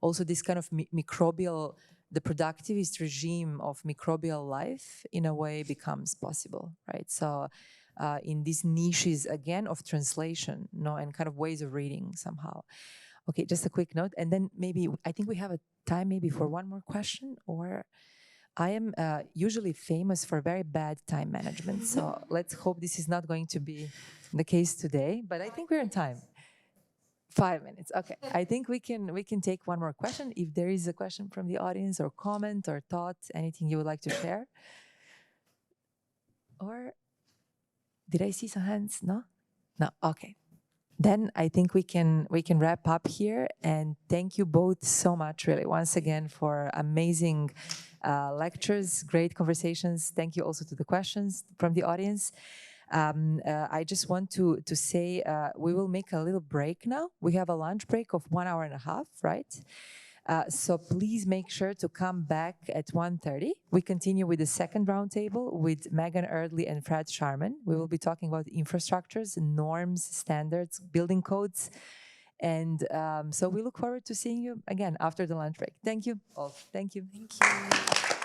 also this kind of microbial, the productivist regime of microbial life in a way becomes possible, right? So in these niches, again, of translation, and kind of ways of reading somehow. Okay, just a quick note, and then maybe, I think we have a time maybe for one more question, or I am usually famous for very bad time management, so let's hope this is not going to be the case today, but I think we're in time. 5 minutes. Okay. I think we can take one more question. If there is a question from the audience or comment or thought, anything you would like to share? Or did I see some hands? No? No. Okay. Then I think we can wrap up here, and thank you both so much, really, once again, for amazing lectures, great conversations. Thank you also to the questions from the audience. I just want to say we will make a little break now. We have a lunch break of 1.5 hours, right? So please make sure to come back at 1:30. We continue with the second roundtable with Megan Eardley and Fred Sharman. We will be talking about infrastructures, norms, standards, building codes. And so we look forward to seeing you again after the lunch break. Thank you all. Thank you.
Thank you.